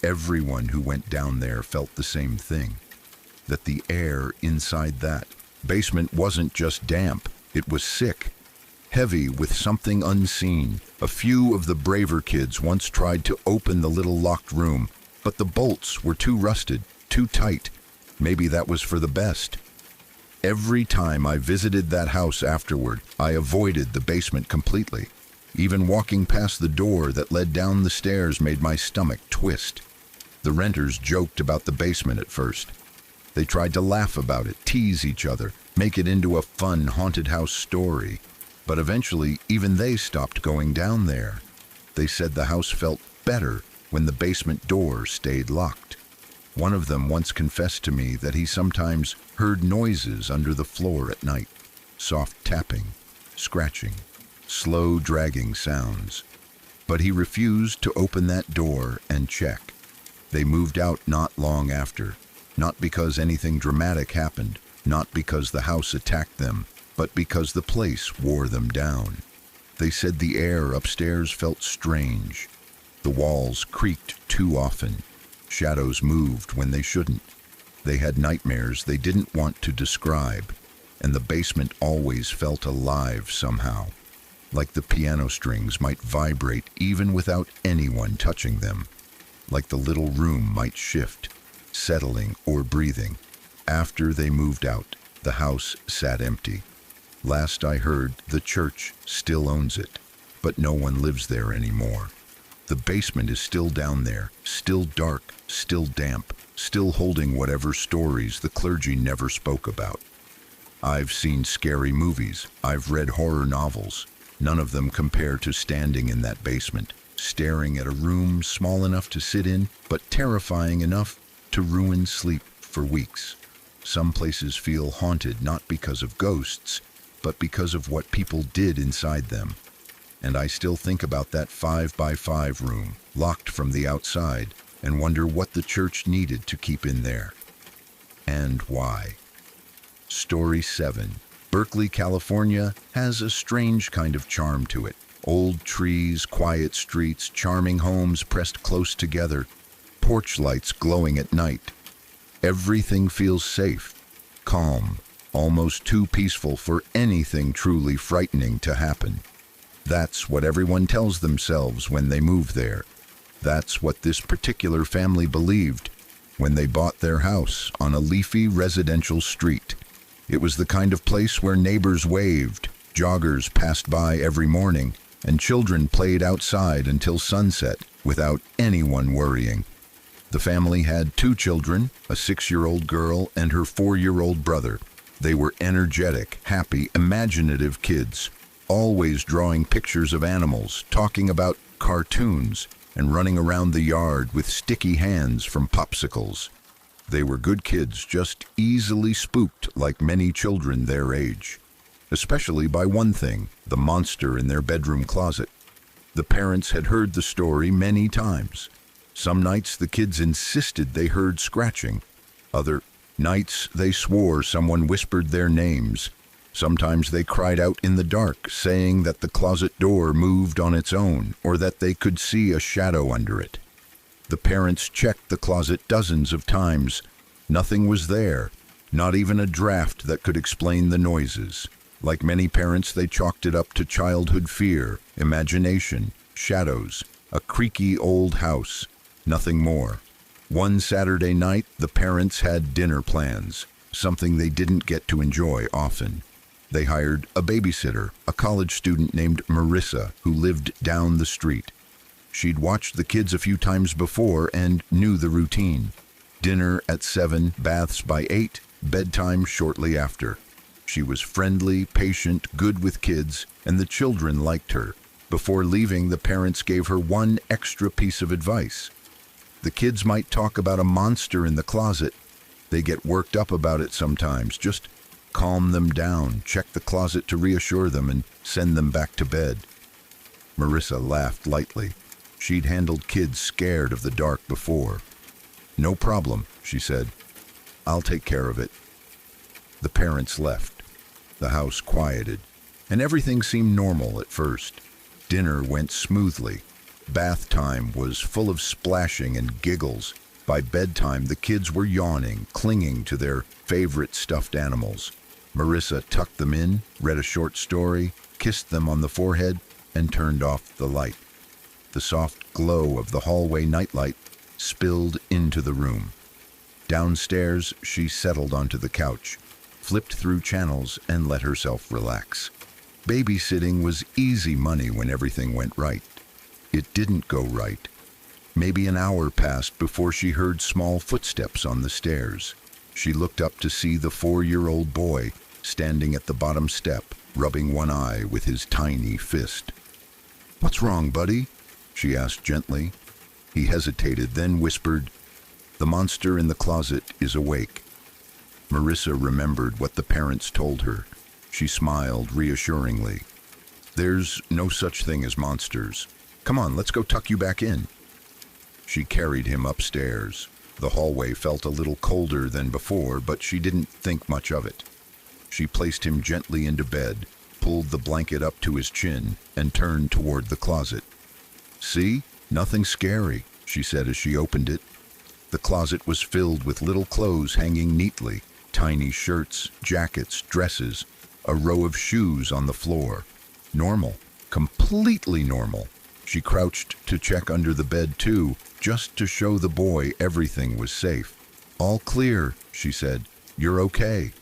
Everyone who went down there felt the same thing, that the air inside that Basement wasn't just damp, it was sick, heavy with something unseen. A few of the braver kids once tried to open the little locked room, but the bolts were too rusted, too tight. Maybe that was for the best. Every time I visited that house afterward, I avoided the basement completely. Even walking past the door that led down the stairs made my stomach twist. The renters joked about the basement at first. They tried to laugh about it, tease each other, make it into a fun haunted house story. But eventually, even they stopped going down there. They said the house felt better when the basement door stayed locked. One of them once confessed to me that he sometimes heard noises under the floor at night. Soft tapping, scratching, slow dragging sounds. But he refused to open that door and check. They moved out not long after. Not because anything dramatic happened, not because the house attacked them, but because the place wore them down. They said the air upstairs felt strange. The walls creaked too often. Shadows moved when they shouldn't. They had nightmares they didn't want to describe, and the basement always felt alive somehow, like the piano strings might vibrate even without anyone touching them, like the little room might shift, settling or breathing. After they moved out, the house sat empty. Last I heard, the church still owns it, but no one lives there anymore. The basement is still down there, still dark, still damp, still holding whatever stories the clergy never spoke about. I've seen scary movies, I've read horror novels. None of them compare to standing in that basement, staring at a room small enough to sit in, but terrifying enough to ruin sleep for weeks. Some places feel haunted not because of ghosts, but because of what people did inside them. And I still think about that 5x5 room, locked from the outside, and wonder what the church needed to keep in there. And why. Story 7. Berkeley, California has a strange kind of charm to it. Old trees, quiet streets, charming homes pressed close together, porch lights glowing at night. Everything feels safe, calm, almost too peaceful for anything truly frightening to happen. That's what everyone tells themselves when they move there. That's what this particular family believed when they bought their house on a leafy residential street. It was the kind of place where neighbors waved, joggers passed by every morning, and children played outside until sunset without anyone worrying. The family had 2 children, a 6-year-old girl and her 4-year-old brother. They were energetic, happy, imaginative kids, always drawing pictures of animals, talking about cartoons, and running around the yard with sticky hands from popsicles. They were good kids, just easily spooked like many children their age. Especially by one thing, the monster in their bedroom closet. The parents had heard the story many times. Some nights the kids insisted they heard scratching. Other nights they swore someone whispered their names. Sometimes they cried out in the dark, saying that the closet door moved on its own or that they could see a shadow under it. The parents checked the closet dozens of times. Nothing was there, not even a draft that could explain the noises. Like many parents, they chalked it up to childhood fear, imagination, shadows, a creaky old house. Nothing more. One Saturday night, the parents had dinner plans, something they didn't get to enjoy often. They hired a babysitter, a college student named Marissa, who lived down the street. She'd watched the kids a few times before and knew the routine. Dinner at 7, baths by 8, bedtime shortly after. She was friendly, patient, good with kids, and the children liked her. Before leaving, the parents gave her one extra piece of advice. The kids might talk about a monster in the closet. They get worked up about it sometimes. Just calm them down, check the closet to reassure them, and send them back to bed. Marissa laughed lightly. She'd handled kids scared of the dark before. "No problem," she said. "I'll take care of it." The parents left. The house quieted, and everything seemed normal at first. Dinner went smoothly. Bath time was full of splashing and giggles. By bedtime, the kids were yawning, clinging to their favorite stuffed animals. Marissa tucked them in, read a short story, kissed them on the forehead, and turned off the light. The soft glow of the hallway nightlight spilled into the room. Downstairs, she settled onto the couch, flipped through channels, and let herself relax. Babysitting was easy money when everything went right. It didn't go right. Maybe an hour passed before she heard small footsteps on the stairs. She looked up to see the 4-year-old boy standing at the bottom step, rubbing one eye with his tiny fist. "What's wrong, buddy?" she asked gently. He hesitated, then whispered, "The monster in the closet is awake." Marissa remembered what the parents told her. She smiled reassuringly. "There's no such thing as monsters. Come on, let's go tuck you back in." She carried him upstairs. The hallway felt a little colder than before, but she didn't think much of it. She placed him gently into bed, pulled the blanket up to his chin, and turned toward the closet. "See? Nothing scary," she said as she opened it. The closet was filled with little clothes hanging neatly, tiny shirts, jackets, dresses, a row of shoes on the floor. Normal, completely normal. She crouched to check under the bed too, just to show the boy everything was safe. "All clear," she said. "You're okay."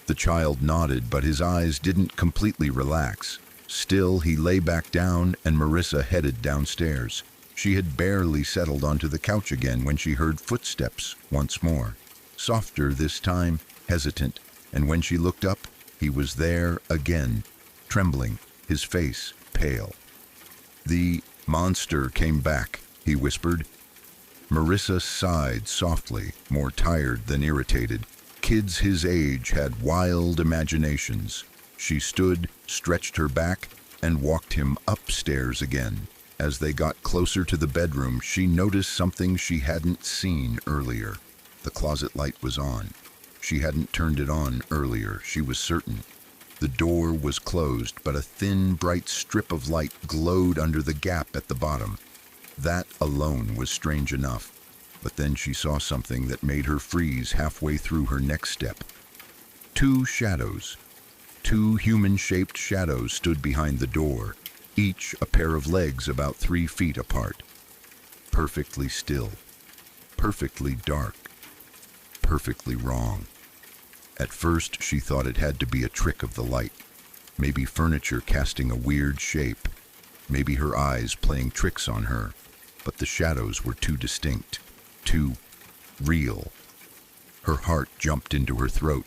The child nodded, but his eyes didn't completely relax. Still, he lay back down, and Marissa headed downstairs. She had barely settled onto the couch again when she heard footsteps once more. Softer this time, hesitant, and when she looked up, he was there again, trembling, his face pale. "The monster came back," he whispered. Marissa sighed softly, more tired than irritated. Kids his age had wild imaginations. She stood, stretched her back, and walked him upstairs again. As they got closer to the bedroom, she noticed something she hadn't seen earlier. The closet light was on. She hadn't turned it on earlier, she was certain. The door was closed, but a thin, bright strip of light glowed under the gap at the bottom. That alone was strange enough. But then she saw something that made her freeze halfway through her next step. Two shadows. Two human-shaped shadows stood behind the door, each a pair of legs about 3 feet apart. Perfectly still. Perfectly dark. Perfectly wrong. At first, she thought it had to be a trick of the light. Maybe furniture casting a weird shape. Maybe her eyes playing tricks on her. But the shadows were too distinct. Too real. Her heart jumped into her throat.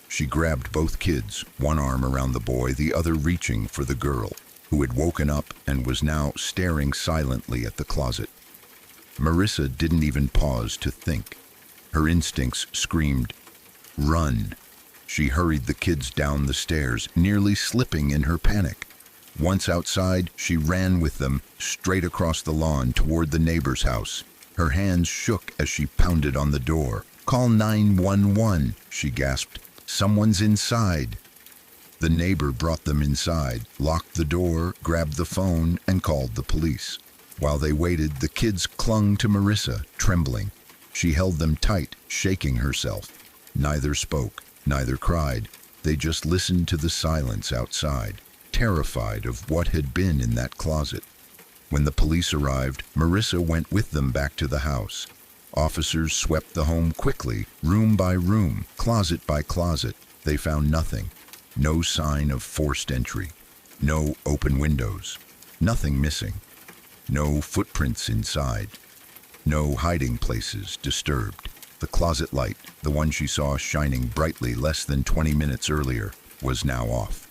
She grabbed both kids, one arm around the boy, the other reaching for the girl, who had woken up and was now staring silently at the closet. Marissa didn't even pause to think. Her instincts screamed, "Run!" She hurried the kids down the stairs, nearly slipping in her panic. Once outside, she ran with them straight across the lawn toward the neighbor's house. Her hands shook as she pounded on the door. "Call 911, she gasped. "Someone's inside." The neighbor brought them inside, locked the door, grabbed the phone, and called the police. While they waited, the kids clung to Marissa, trembling. She held them tight, shaking herself. Neither spoke, neither cried. They just listened to the silence outside, terrified of what had been in that closet. When the police arrived, Marissa went with them back to the house. Officers swept the home quickly, room by room, closet by closet. They found nothing. No sign of forced entry. No open windows. Nothing missing. No footprints inside. No hiding places disturbed. The closet light, the one she saw shining brightly less than 20 minutes earlier, was now off.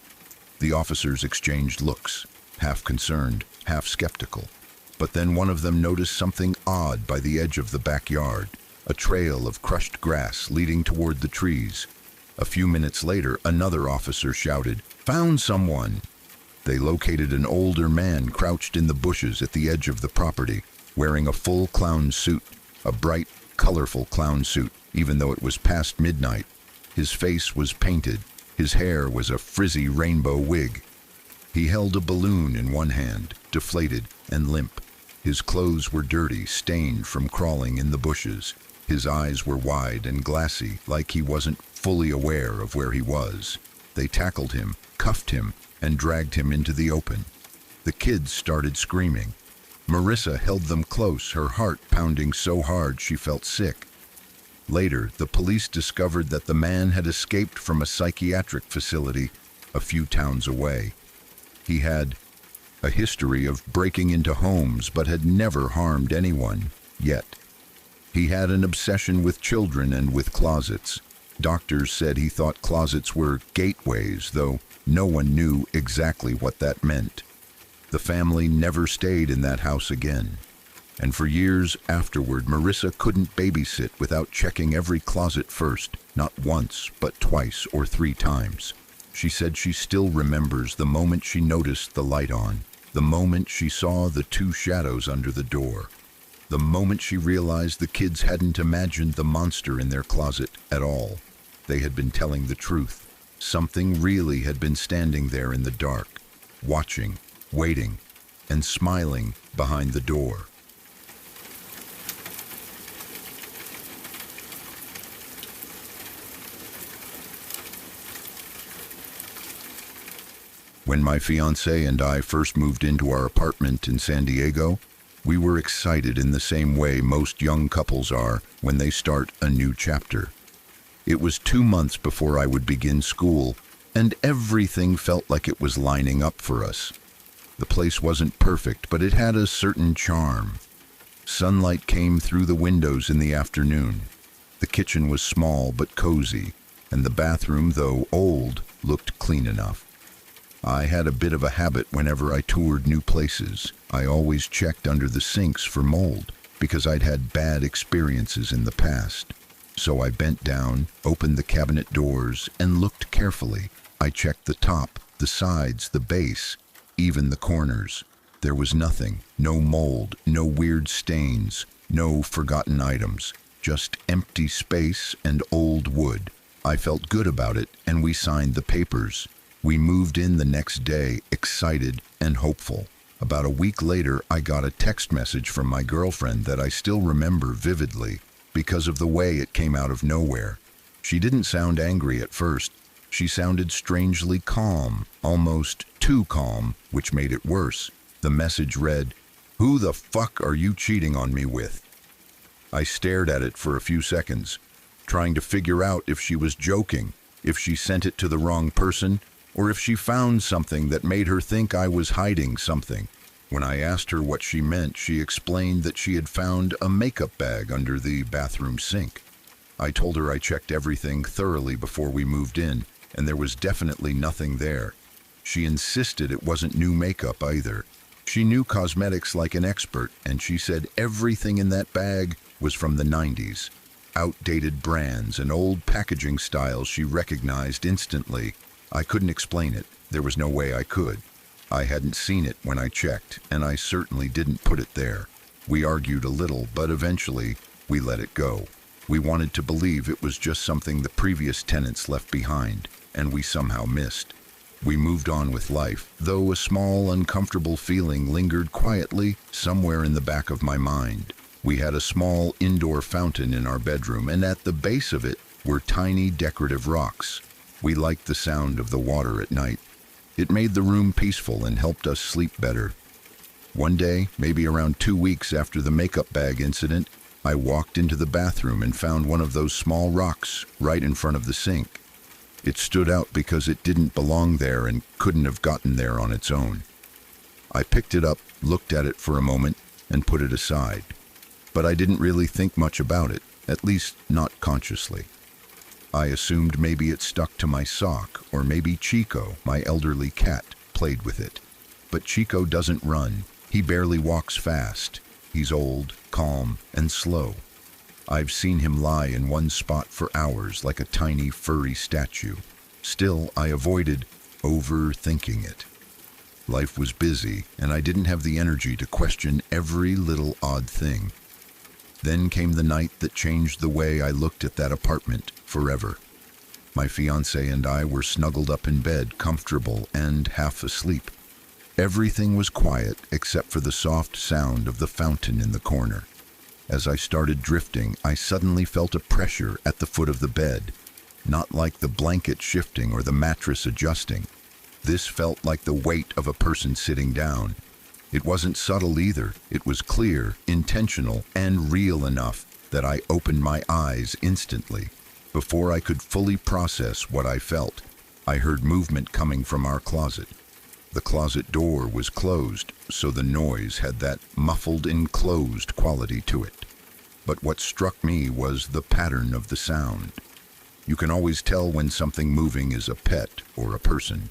The officers exchanged looks, half concerned, half skeptical. But then one of them noticed something odd by the edge of the backyard, a trail of crushed grass leading toward the trees. A few minutes later, another officer shouted, "Found someone!" They located an older man crouched in the bushes at the edge of the property, wearing a full clown suit, a bright, colorful clown suit, even though it was past midnight. His face was painted. His hair was a frizzy rainbow wig. He held a balloon in one hand, deflated and limp. His clothes were dirty, stained from crawling in the bushes. His eyes were wide and glassy, like he wasn't fully aware of where he was. They tackled him, cuffed him, and dragged him into the open. The kids started screaming. Marissa held them close, her heart pounding so hard she felt sick. Later, the police discovered that the man had escaped from a psychiatric facility a few towns away. He had a history of breaking into homes but had never harmed anyone, yet. He had an obsession with children and with closets. Doctors said he thought closets were gateways, though no one knew exactly what that meant. The family never stayed in that house again. And for years afterward, Marissa couldn't babysit without checking every closet first, not once, but twice or 3 times. She said she still remembers the moment she noticed the light on, the moment she saw the 2 shadows under the door, the moment she realized the kids hadn't imagined the monster in their closet at all. They had been telling the truth. Something really had been standing there in the dark, watching, waiting, and smiling behind the door. When my fiancé and I first moved into our apartment in San Diego, we were excited in the same way most young couples are when they start a new chapter. It was 2 months before I would begin school, and everything felt like it was lining up for us. The place wasn't perfect, but it had a certain charm. Sunlight came through the windows in the afternoon. The kitchen was small but cozy, and the bathroom, though old, looked clean enough. I had a bit of a habit whenever I toured new places. I always checked under the sinks for mold, because I'd had bad experiences in the past. So I bent down, opened the cabinet doors, and looked carefully. I checked the top, the sides, the base, even the corners. There was nothing, no mold, no weird stains, no forgotten items, just empty space and old wood. I felt good about it, and we signed the papers. We moved in the next day, excited and hopeful. About a week later, I got a text message from my girlfriend that I still remember vividly because of the way it came out of nowhere. She didn't sound angry at first. She sounded strangely calm, almost too calm, which made it worse. The message read, "Who the fuck are you cheating on me with?" I stared at it for a few seconds, trying to figure out if she was joking, if she sent it to the wrong person, or if she found something that made her think I was hiding something. When I asked her what she meant, she explained that she had found a makeup bag under the bathroom sink. I told her I checked everything thoroughly before we moved in, and there was definitely nothing there. She insisted it wasn't new makeup either. She knew cosmetics like an expert, and she said everything in that bag was from the 90s. Outdated brands and old packaging styles she recognized instantly. I couldn't explain it. There was no way I could. I hadn't seen it when I checked, and I certainly didn't put it there. We argued a little, but eventually we let it go. We wanted to believe it was just something the previous tenants left behind, and we somehow missed. We moved on with life, though a small, uncomfortable feeling lingered quietly somewhere in the back of my mind. We had a small indoor fountain in our bedroom, and at the base of it were tiny decorative rocks. We liked the sound of the water at night. It made the room peaceful and helped us sleep better. One day, maybe around 2 weeks after the makeup bag incident, I walked into the bathroom and found one of those small rocks right in front of the sink. It stood out because it didn't belong there and couldn't have gotten there on its own. I picked it up, looked at it for a moment, and put it aside. But I didn't really think much about it, at least not consciously. I assumed maybe it stuck to my sock, or maybe Chico, my elderly cat, played with it. But Chico doesn't run. He barely walks fast. He's old, calm, and slow. I've seen him lie in one spot for hours like a tiny furry statue. Still, I avoided overthinking it. Life was busy, and I didn't have the energy to question every little odd thing. Then came the night that changed the way I looked at that apartment forever. My fiancé and I were snuggled up in bed, comfortable and half asleep. Everything was quiet except for the soft sound of the fountain in the corner. As I started drifting, I suddenly felt a pressure at the foot of the bed, not like the blanket shifting or the mattress adjusting. This felt like the weight of a person sitting down. It wasn't subtle either. It was clear, intentional, and real enough that I opened my eyes instantly. Before I could fully process what I felt, I heard movement coming from our closet. The closet door was closed, so the noise had that muffled, enclosed quality to it. But what struck me was the pattern of the sound. You can always tell when something moving is a pet or a person.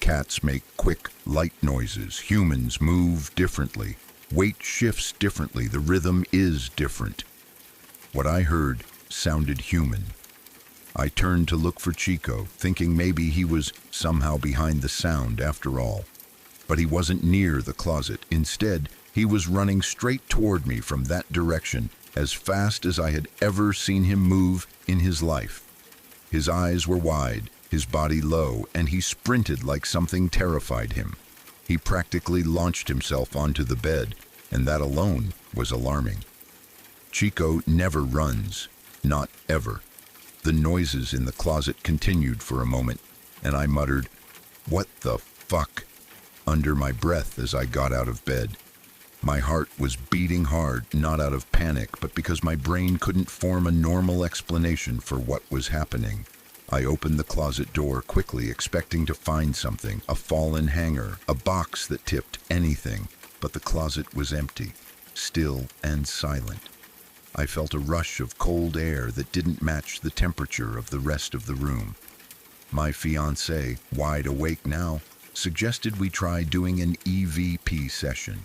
Cats make quick, light noises. Humans move differently. Weight shifts differently. The rhythm is different. What I heard sounded human. I turned to look for Chico, thinking maybe he was somehow behind the sound after all. But he wasn't near the closet. Instead, he was running straight toward me from that direction, as fast as I had ever seen him move in his life. His eyes were wide, his body low, and he sprinted like something terrified him. He practically launched himself onto the bed, and that alone was alarming. Chico never runs, not ever. The noises in the closet continued for a moment, and I muttered, "What the fuck?" under my breath as I got out of bed. My heart was beating hard, not out of panic, but because my brain couldn't form a normal explanation for what was happening. I opened the closet door quickly, expecting to find something, a fallen hanger, a box that tipped, anything, but the closet was empty, still and silent. I felt a rush of cold air that didn't match the temperature of the rest of the room. My fiancée, wide awake now, suggested we try doing an EVP session.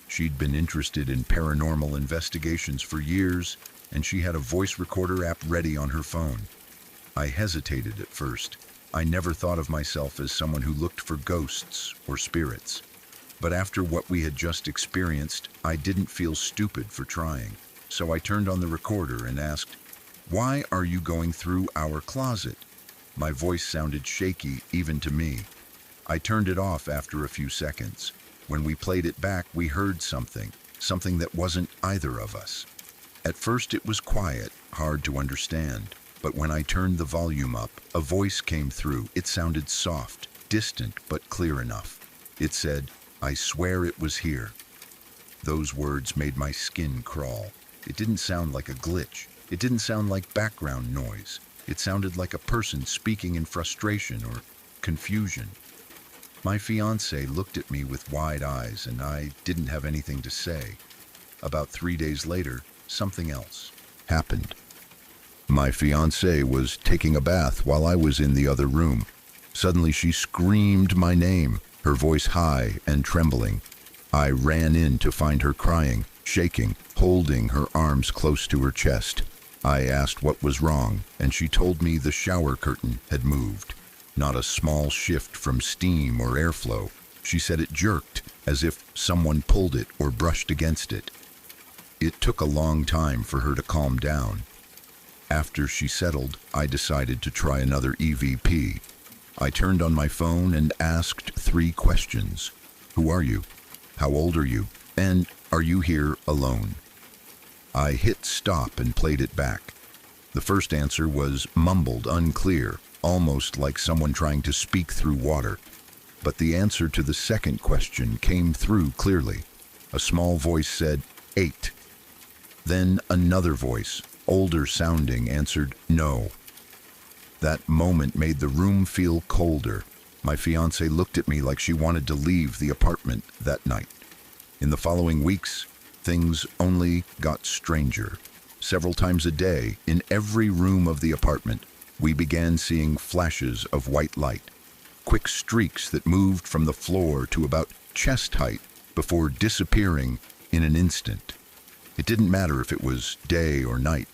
She'd been interested in paranormal investigations for years, and she had a voice recorder app ready on her phone. I hesitated at first. I never thought of myself as someone who looked for ghosts or spirits. But after what we had just experienced, I didn't feel stupid for trying. So I turned on the recorder and asked, "Why are you going through our closet?" My voice sounded shaky even to me. I turned it off after a few seconds. When we played it back, we heard something that wasn't either of us. At first it was quiet, hard to understand, but when I turned the volume up, a voice came through. It sounded soft, distant, but clear enough. It said, "I swear it was here." Those words made my skin crawl. It didn't sound like a glitch. It didn't sound like background noise. It sounded like a person speaking in frustration or confusion. My fiancé looked at me with wide eyes, and I didn't have anything to say. About 3 days later, something else happened. My fiancée was taking a bath while I was in the other room. Suddenly she screamed my name, her voice high and trembling. I ran in to find her crying, shaking, holding her arms close to her chest. I asked what was wrong, and she told me the shower curtain had moved. Not a small shift from steam or airflow. She said it jerked, as if someone pulled it or brushed against it. It took a long time for her to calm down. After she settled, I decided to try another EVP. I turned on my phone and asked 3 questions. Who are you? How old are you? And are you here alone? I hit stop and played it back. The first answer was mumbled, unclear, almost like someone trying to speak through water. But the answer to the second question came through clearly. A small voice said, 8. Then another voice, older sounding, answered, no. That moment made the room feel colder. My fiancée looked at me like she wanted to leave the apartment that night. In the following weeks, things only got stranger. Several times a day, in every room of the apartment, we began seeing flashes of white light, quick streaks that moved from the floor to about chest height before disappearing in an instant. It didn't matter if it was day or night.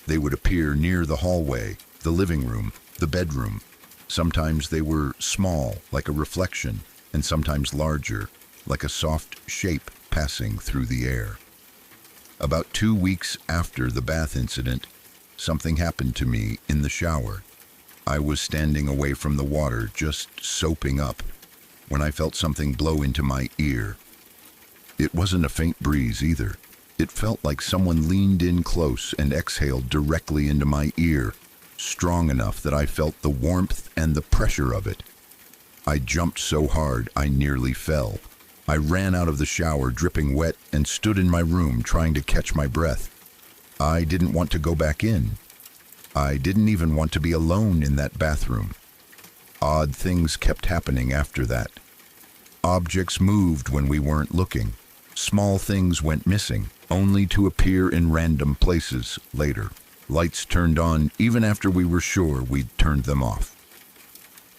They would appear near the hallway, the living room, the bedroom. Sometimes they were small, like a reflection, and sometimes larger, like a soft shape passing through the air. About 2 weeks after the bath incident, something happened to me in the shower. I was standing away from the water, just soaping up, when I felt something blow into my ear. It wasn't a faint breeze either. It felt like someone leaned in close and exhaled directly into my ear, strong enough that I felt the warmth and the pressure of it. I jumped so hard I nearly fell. I ran out of the shower dripping wet and stood in my room trying to catch my breath. I didn't want to go back in. I didn't even want to be alone in that bathroom. Odd things kept happening after that. Objects moved when we weren't looking. Small things went missing, only to appear in random places later. Lights turned on even after we were sure we'd turned them off.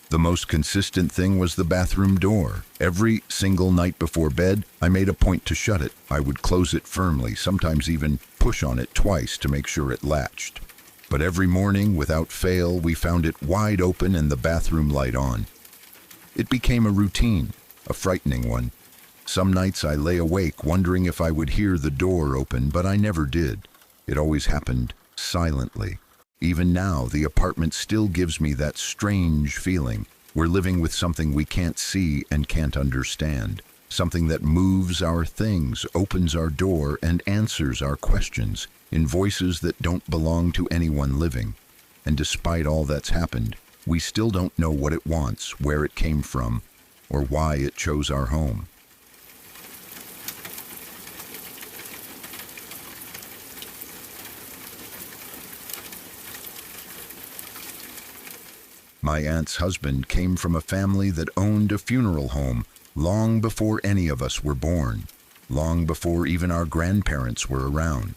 The most consistent thing was the bathroom door. Every single night before bed, I made a point to shut it. I would close it firmly, sometimes even push on it twice to make sure it latched. But every morning, without fail, we found it wide open and the bathroom light on. It became a routine, a frightening one. Some nights I lay awake wondering if I would hear the door open, but I never did. It always happened silently. Even now, the apartment still gives me that strange feeling. We're living with something we can't see and can't understand. Something that moves our things, opens our door, and answers our questions in voices that don't belong to anyone living. And despite all that's happened, we still don't know what it wants, where it came from, or why it chose our home. My aunt's husband came from a family that owned a funeral home long before any of us were born, long before even our grandparents were around.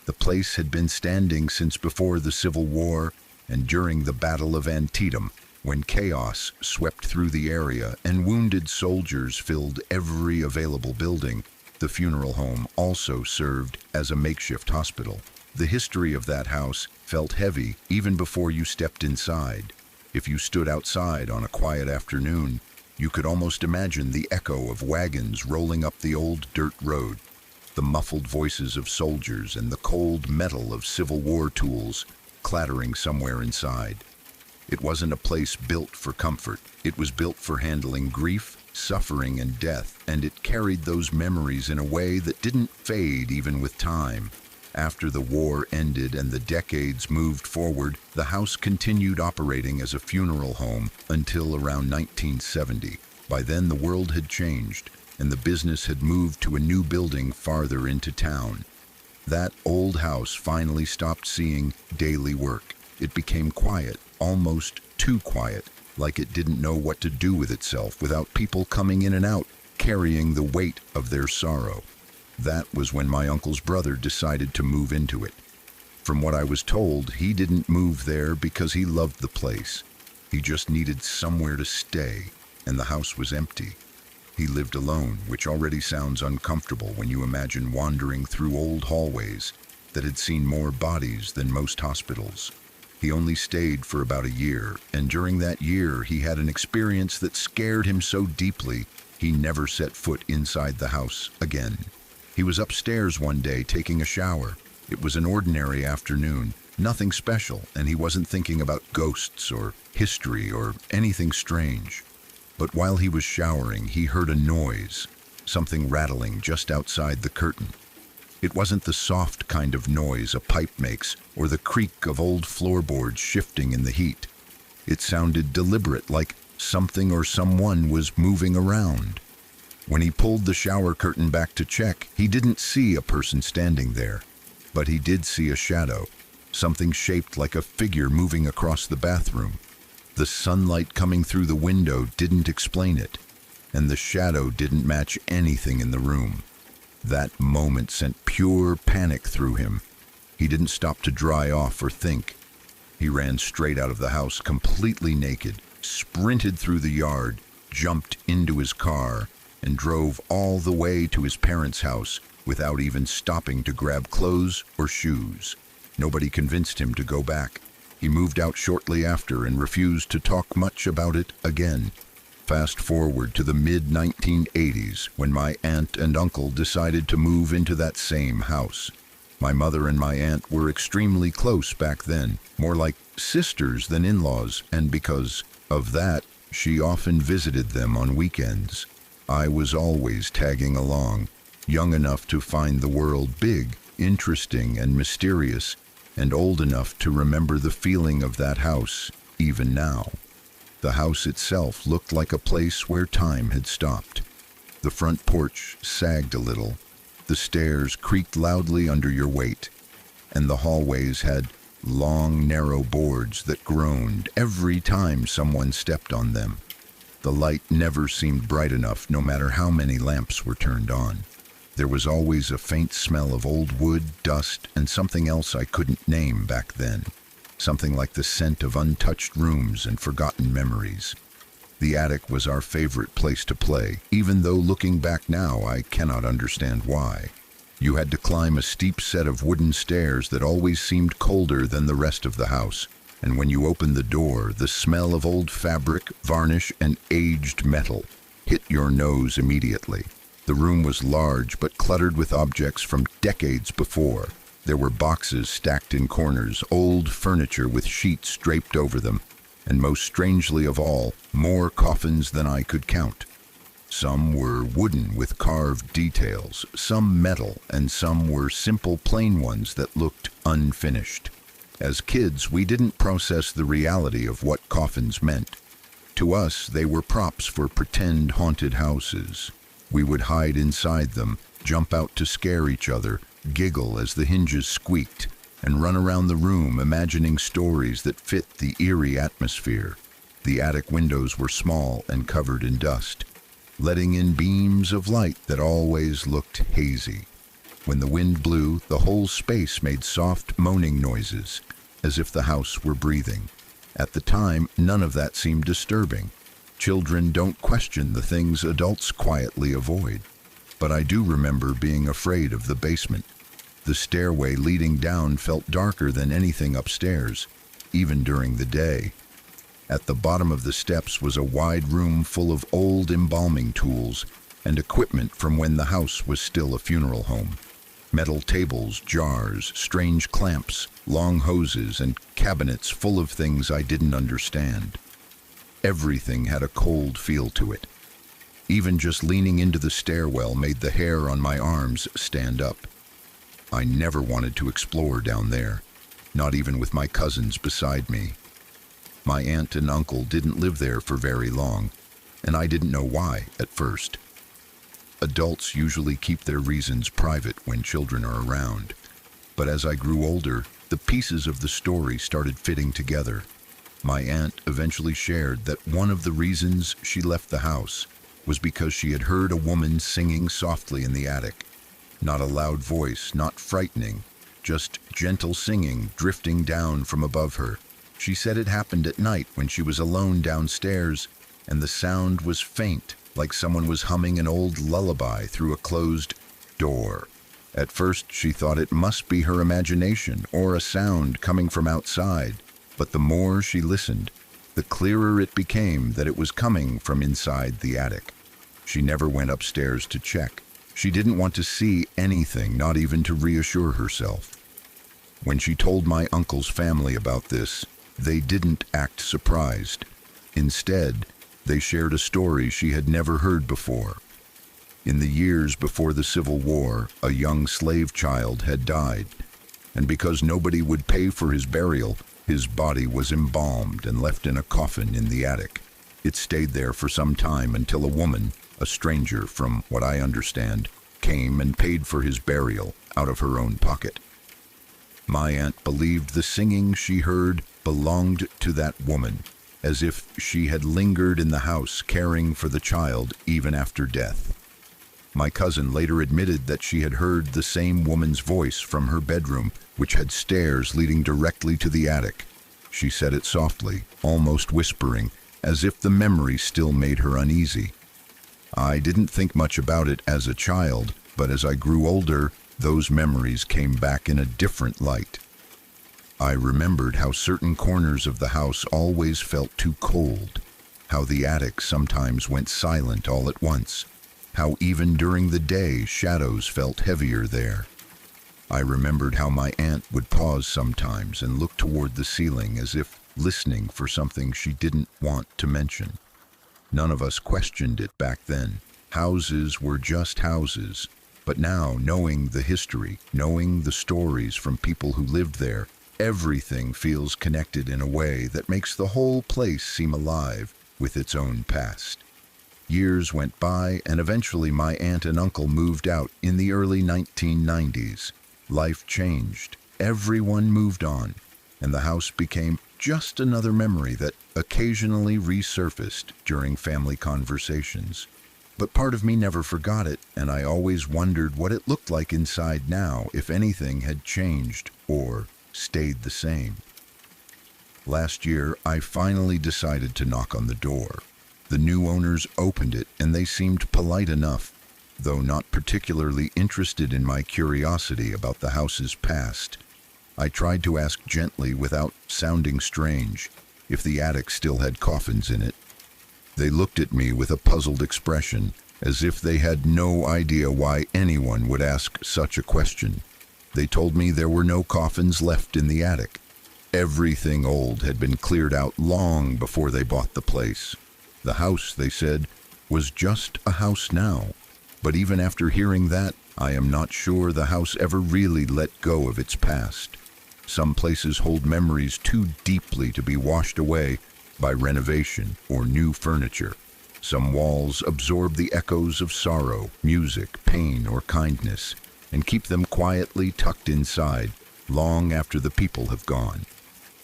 The place had been standing since before the Civil War and during the Battle of Antietam, when chaos swept through the area and wounded soldiers filled every available building. The funeral home also served as a makeshift hospital. The history of that house felt heavy even before you stepped inside. If you stood outside on a quiet afternoon, you could almost imagine the echo of wagons rolling up the old dirt road, the muffled voices of soldiers and the cold metal of Civil War tools clattering somewhere inside. It wasn't a place built for comfort. It was built for handling grief, suffering, and death, and it carried those memories in a way that didn't fade even with time. After the war ended and the decades moved forward, the house continued operating as a funeral home until around 1970. By then, the world had changed, and the business had moved to a new building farther into town. That old house finally stopped seeing daily work. It became quiet, almost too quiet, like it didn't know what to do with itself without people coming in and out, carrying the weight of their sorrow. That was when my uncle's brother decided to move into it. From what I was told, he didn't move there because he loved the place. He just needed somewhere to stay, and the house was empty. He lived alone, which already sounds uncomfortable when you imagine wandering through old hallways that had seen more bodies than most hospitals. He only stayed for about a year, and during that year he had an experience that scared him so deeply he never set foot inside the house again. He was upstairs one day taking a shower. It was an ordinary afternoon, nothing special, and he wasn't thinking about ghosts or history or anything strange. But while he was showering, he heard a noise, something rattling just outside the curtain. It wasn't the soft kind of noise a pipe makes or the creak of old floorboards shifting in the heat. It sounded deliberate, like something or someone was moving around. When he pulled the shower curtain back to check, he didn't see a person standing there, but he did see a shadow, something shaped like a figure moving across the bathroom. The sunlight coming through the window didn't explain it, and the shadow didn't match anything in the room. That moment sent pure panic through him. He didn't stop to dry off or think. He ran straight out of the house, completely naked, sprinted through the yard, jumped into his car, and drove all the way to his parents' house without even stopping to grab clothes or shoes. Nobody convinced him to go back. He moved out shortly after and refused to talk much about it again. Fast forward to the mid-1980s when my aunt and uncle decided to move into that same house. My mother and my aunt were extremely close back then, more like sisters than in-laws, and because of that, she often visited them on weekends. I was always tagging along, young enough to find the world big, interesting, and mysterious, and old enough to remember the feeling of that house, even now. The house itself looked like a place where time had stopped. The front porch sagged a little, the stairs creaked loudly under your weight, and the hallways had long, narrow boards that groaned every time someone stepped on them. The light never seemed bright enough, no matter how many lamps were turned on. There was always a faint smell of old wood, dust, and something else I couldn't name back then. Something like the scent of untouched rooms and forgotten memories. The attic was our favorite place to play, even though looking back now I cannot understand why. You had to climb a steep set of wooden stairs that always seemed colder than the rest of the house, and when you opened the door, the smell of old fabric, varnish, and aged metal hit your nose immediately. The room was large but cluttered with objects from decades before. There were boxes stacked in corners, old furniture with sheets draped over them, and most strangely of all, more coffins than I could count. Some were wooden with carved details, some metal, and some were simple plain ones that looked unfinished. As kids, we didn't process the reality of what coffins meant. To us, they were props for pretend haunted houses. We would hide inside them, jump out to scare each other, giggle as the hinges squeaked, and run around the room imagining stories that fit the eerie atmosphere. The attic windows were small and covered in dust, letting in beams of light that always looked hazy. When the wind blew, the whole space made soft moaning noises, as if the house were breathing. At the time, none of that seemed disturbing. Children don't question the things adults quietly avoid. But I do remember being afraid of the basement. The stairway leading down felt darker than anything upstairs, even during the day. At the bottom of the steps was a wide room full of old embalming tools and equipment from when the house was still a funeral home. Metal tables, jars, strange clamps, long hoses, and cabinets full of things I didn't understand. Everything had a cold feel to it. Even just leaning into the stairwell made the hair on my arms stand up. I never wanted to explore down there, not even with my cousins beside me. My aunt and uncle didn't live there for very long, and I didn't know why at first. Adults usually keep their reasons private when children are around, but as I grew older, the pieces of the story started fitting together. My aunt eventually shared that one of the reasons she left the house was because she had heard a woman singing softly in the attic. Not a loud voice, not frightening, just gentle singing drifting down from above her. She said it happened at night when she was alone downstairs, and the sound was faint, like someone was humming an old lullaby through a closed door. At first, she thought it must be her imagination or a sound coming from outside, but the more she listened, the clearer it became that it was coming from inside the attic. She never went upstairs to check. She didn't want to see anything, not even to reassure herself. When she told my uncle's family about this, they didn't act surprised. Instead, they shared a story she had never heard before. In the years before the Civil War, a young slave child had died, and because nobody would pay for his burial, his body was embalmed and left in a coffin in the attic. It stayed there for some time until a woman, a stranger from what I understand, came and paid for his burial out of her own pocket. My aunt believed the singing she heard belonged to that woman, as if she had lingered in the house caring for the child even after death. My cousin later admitted that she had heard the same woman's voice from her bedroom, which had stairs leading directly to the attic. She said it softly, almost whispering, as if the memory still made her uneasy. I didn't think much about it as a child, but as I grew older, those memories came back in a different light. I remembered how certain corners of the house always felt too cold, how the attic sometimes went silent all at once, how even during the day shadows felt heavier there. I remembered how my aunt would pause sometimes and look toward the ceiling as if listening for something she didn't want to mention. None of us questioned it back then. Houses were just houses, But now, knowing the history, knowing the stories from people who lived there, everything feels connected in a way that makes the whole place seem alive with its own past. Years went by, and eventually my aunt and uncle moved out in the early 1990s. Life changed, everyone moved on, and the house became just another memory that occasionally resurfaced during family conversations. But part of me never forgot it, and I always wondered what it looked like inside now, if anything had changed or stayed the same. Last year, I finally decided to knock on the door. The new owners opened it, and they seemed polite enough, though not particularly interested in my curiosity about the house's past. I tried to ask gently, without sounding strange, if the attic still had coffins in it. They looked at me with a puzzled expression, as if they had no idea why anyone would ask such a question. They told me there were no coffins left in the attic. Everything old had been cleared out long before they bought the place. The house, they said, was just a house now. But even after hearing that, I am not sure the house ever really let go of its past. Some places hold memories too deeply to be washed away by renovation or new furniture. Some walls absorb the echoes of sorrow, music, pain, or kindness, and keep them quietly tucked inside long after the people have gone.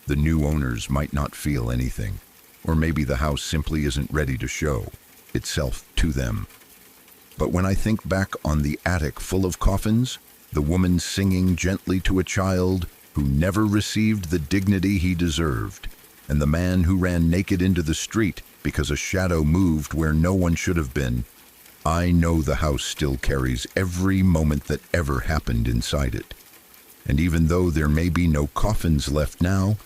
The new owners might not feel anything, or maybe the house simply isn't ready to show itself to them. But when I think back on the attic full of coffins, the woman singing gently to a child who never received the dignity he deserved, and the man who ran naked into the street because a shadow moved where no one should have been, I know the house still carries every moment that ever happened inside it. And even though there may be no coffins left now,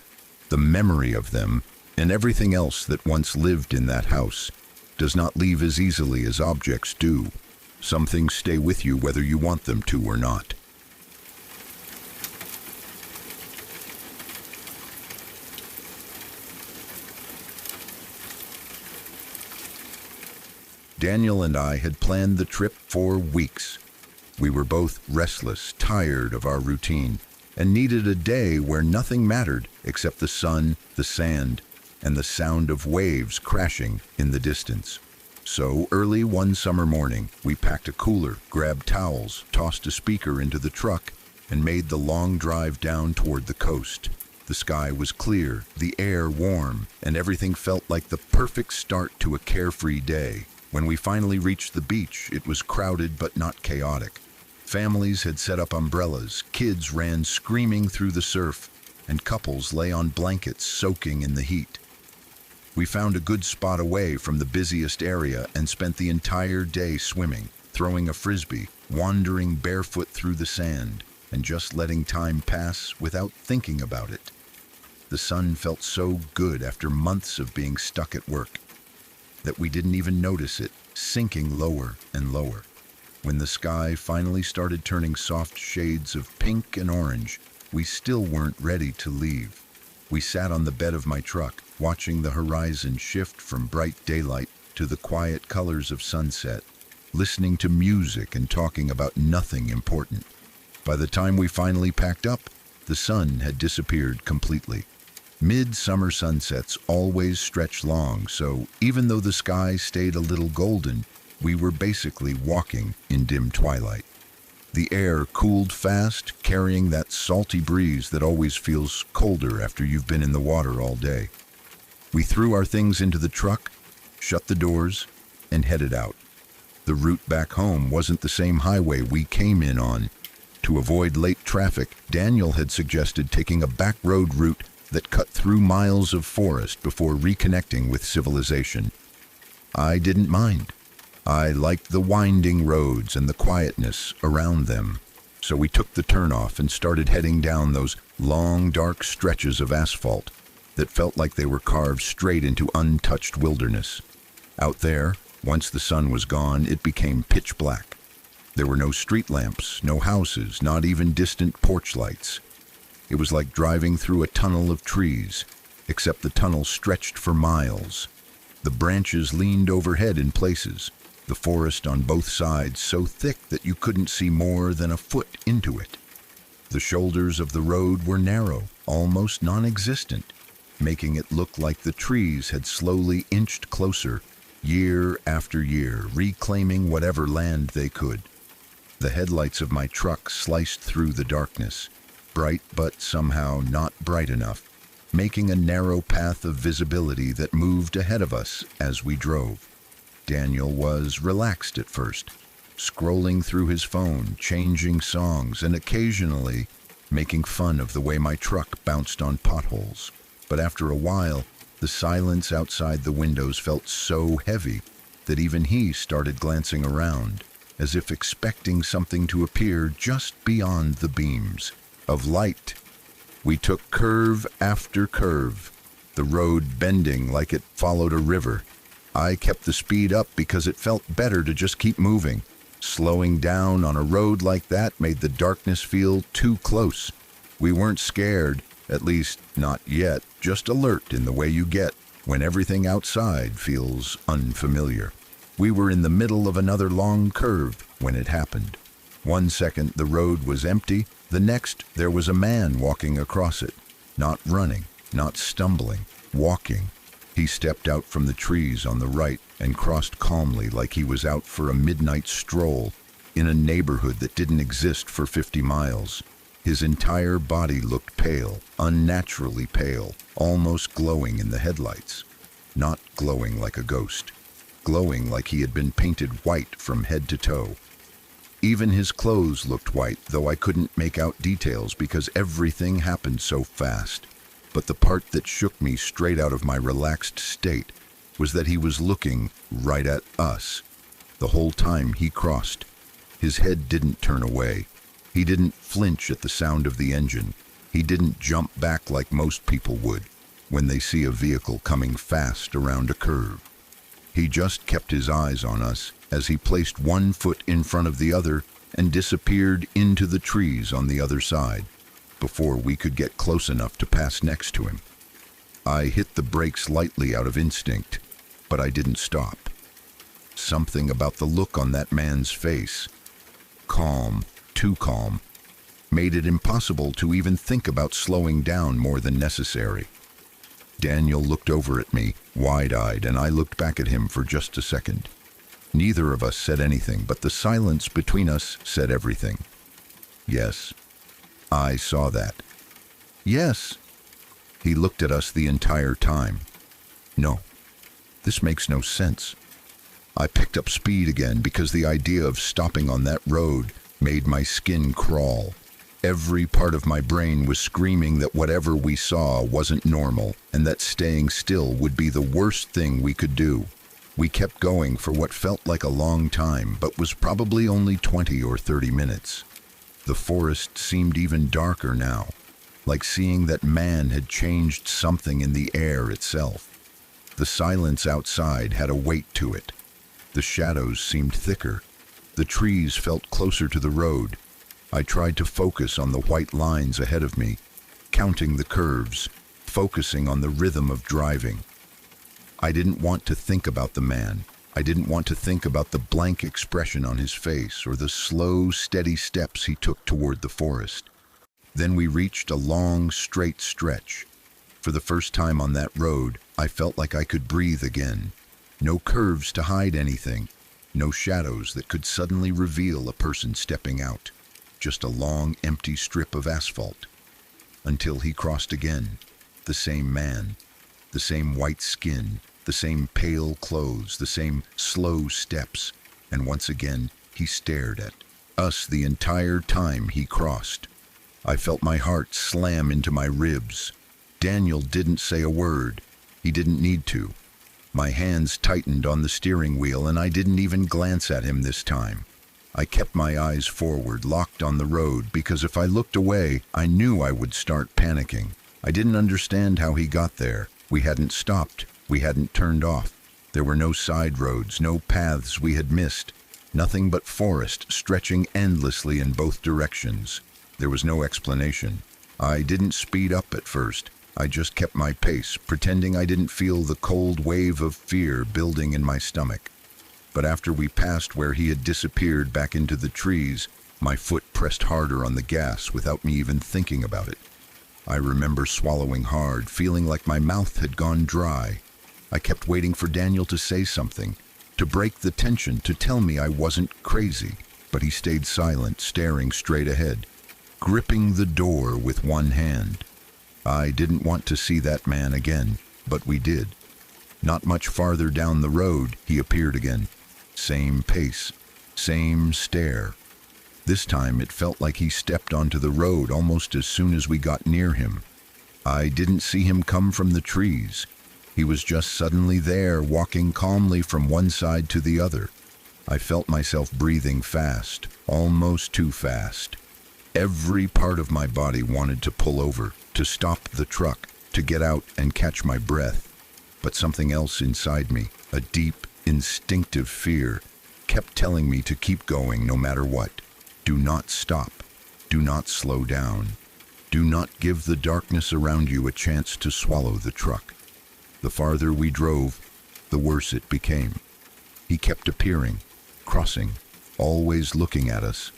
the memory of them and everything else that once lived in that house does not leave as easily as objects do. Some things stay with you whether you want them to or not. Daniel and I had planned the trip for weeks. We were both restless, tired of our routine, and needed a day where nothing mattered except the sun, the sand, and the sound of waves crashing in the distance. So early one summer morning, we packed a cooler, grabbed towels, tossed a speaker into the truck, and made the long drive down toward the coast. The sky was clear, the air warm, and everything felt like the perfect start to a carefree day. When we finally reached the beach, it was crowded but not chaotic. Families had set up umbrellas, kids ran screaming through the surf, and couples lay on blankets soaking in the heat. We found a good spot away from the busiest area and spent the entire day swimming, throwing a frisbee, wandering barefoot through the sand, and just letting time pass without thinking about it. The sun felt so good after months of being stuck at work that we didn't even notice it, sinking lower and lower. When the sky finally started turning soft shades of pink and orange, we still weren't ready to leave. We sat on the bed of my truck, watching the horizon shift from bright daylight to the quiet colors of sunset, listening to music and talking about nothing important. By the time we finally packed up, the sun had disappeared completely. Midsummer sunsets always stretch long, so even though the sky stayed a little golden, we were basically walking in dim twilight. The air cooled fast, carrying that salty breeze that always feels colder after you've been in the water all day. We threw our things into the truck, shut the doors, and headed out. The route back home wasn't the same highway we came in on. To avoid late traffic, Daniel had suggested taking a back road route that cut through miles of forest before reconnecting with civilization. I didn't mind. I liked the winding roads and the quietness around them. So we took the turnoff and started heading down those long, dark stretches of asphalt that felt like they were carved straight into untouched wilderness. Out there, once the sun was gone, it became pitch black. There were no street lamps, no houses, not even distant porch lights. It was like driving through a tunnel of trees, except the tunnel stretched for miles. The branches leaned overhead in places, The forest on both sides so thick that you couldn't see more than a foot into it. The shoulders of the road were narrow, almost non-existent, making it look like the trees had slowly inched closer, year after year, reclaiming whatever land they could. The headlights of my truck sliced through the darkness, bright but somehow not bright enough, making a narrow path of visibility that moved ahead of us as we drove. Daniel was relaxed at first, scrolling through his phone, changing songs, and occasionally making fun of the way my truck bounced on potholes. But after a while, the silence outside the windows felt so heavy that even he started glancing around, as if expecting something to appear just beyond the beams of light. We took curve after curve, the road bending like it followed a river. I kept the speed up because it felt better to just keep moving. Slowing down on a road like that made the darkness feel too close. We weren't scared, at least not yet, just alert in the way you get when everything outside feels unfamiliar. We were in the middle of another long curve when it happened. 1 second the road was empty, the next there was a man walking across it. Not running, not stumbling, walking. He stepped out from the trees on the right and crossed calmly like he was out for a midnight stroll in a neighborhood that didn't exist for 50 miles. His entire body looked pale, unnaturally pale, almost glowing in the headlights. Not glowing like a ghost, glowing like he had been painted white from head to toe. Even his clothes looked white, though I couldn't make out details because everything happened so fast. But the part that shook me straight out of my relaxed state was that he was looking right at us. The whole time he crossed. His head didn't turn away. He didn't flinch at the sound of the engine. He didn't jump back like most people would when they see a vehicle coming fast around a curve. He just kept his eyes on us as he placed one foot in front of the other and disappeared into the trees on the other side before we could get close enough to pass next to him. I hit the brakes lightly out of instinct, but I didn't stop. Something about the look on that man's face, calm, too calm, made it impossible to even think about slowing down more than necessary. Daniel looked over at me, wide-eyed, and I looked back at him for just a second. Neither of us said anything, but the silence between us said everything. Yes, I saw that. Yes. He looked at us the entire time. No, this makes no sense. I picked up speed again because the idea of stopping on that road made my skin crawl. Every part of my brain was screaming that whatever we saw wasn't normal and that staying still would be the worst thing we could do. We kept going for what felt like a long time, but was probably only 20 or 30 minutes. The forest seemed even darker now, like seeing that man had changed something in the air itself. The silence outside had a weight to it. The shadows seemed thicker. The trees felt closer to the road. I tried to focus on the white lines ahead of me, counting the curves, focusing on the rhythm of driving. I didn't want to think about the man. I didn't want to think about the blank expression on his face or the slow, steady steps he took toward the forest. Then we reached a long, straight stretch. For the first time on that road, I felt like I could breathe again. No curves to hide anything. No shadows that could suddenly reveal a person stepping out. Just a long, empty strip of asphalt. Until he crossed again. The same man. The same white skin. The same pale clothes. The same slow steps. And once again, he stared at us the entire time he crossed. I felt my heart slam into my ribs. Daniel didn't say a word. He didn't need to. My hands tightened on the steering wheel, and I didn't even glance at him this time. I kept my eyes forward, locked on the road, because if I looked away, I knew I would start panicking. I didn't understand how he got there. We hadn't stopped. We hadn't turned off. There were no side roads, no paths we had missed. Nothing but forest stretching endlessly in both directions. There was no explanation. I didn't speed up at first. I just kept my pace, pretending I didn't feel the cold wave of fear building in my stomach. but after we passed where he had disappeared back into the trees, my foot pressed harder on the gas without me even thinking about it. I remember swallowing hard, feeling like my mouth had gone dry. I kept waiting for Daniel to say something, to break the tension, to tell me I wasn't crazy, but he stayed silent, staring straight ahead, gripping the door with one hand. I didn't want to see that man again, but we did. Not much farther down the road, he appeared again. Same pace, same stare. This time it felt like he stepped onto the road almost as soon as we got near him. I didn't see him come from the trees. He was just suddenly there, walking calmly from one side to the other. I felt myself breathing fast, almost too fast. Every part of my body wanted to pull over, to stop the truck, to get out and catch my breath. But something else inside me, a deep, instinctive fear, kept telling me to keep going no matter what. Do not stop. Do not slow down. Do not give the darkness around you a chance to swallow the truck. The farther we drove, the worse it became. He kept appearing, crossing, always looking at us,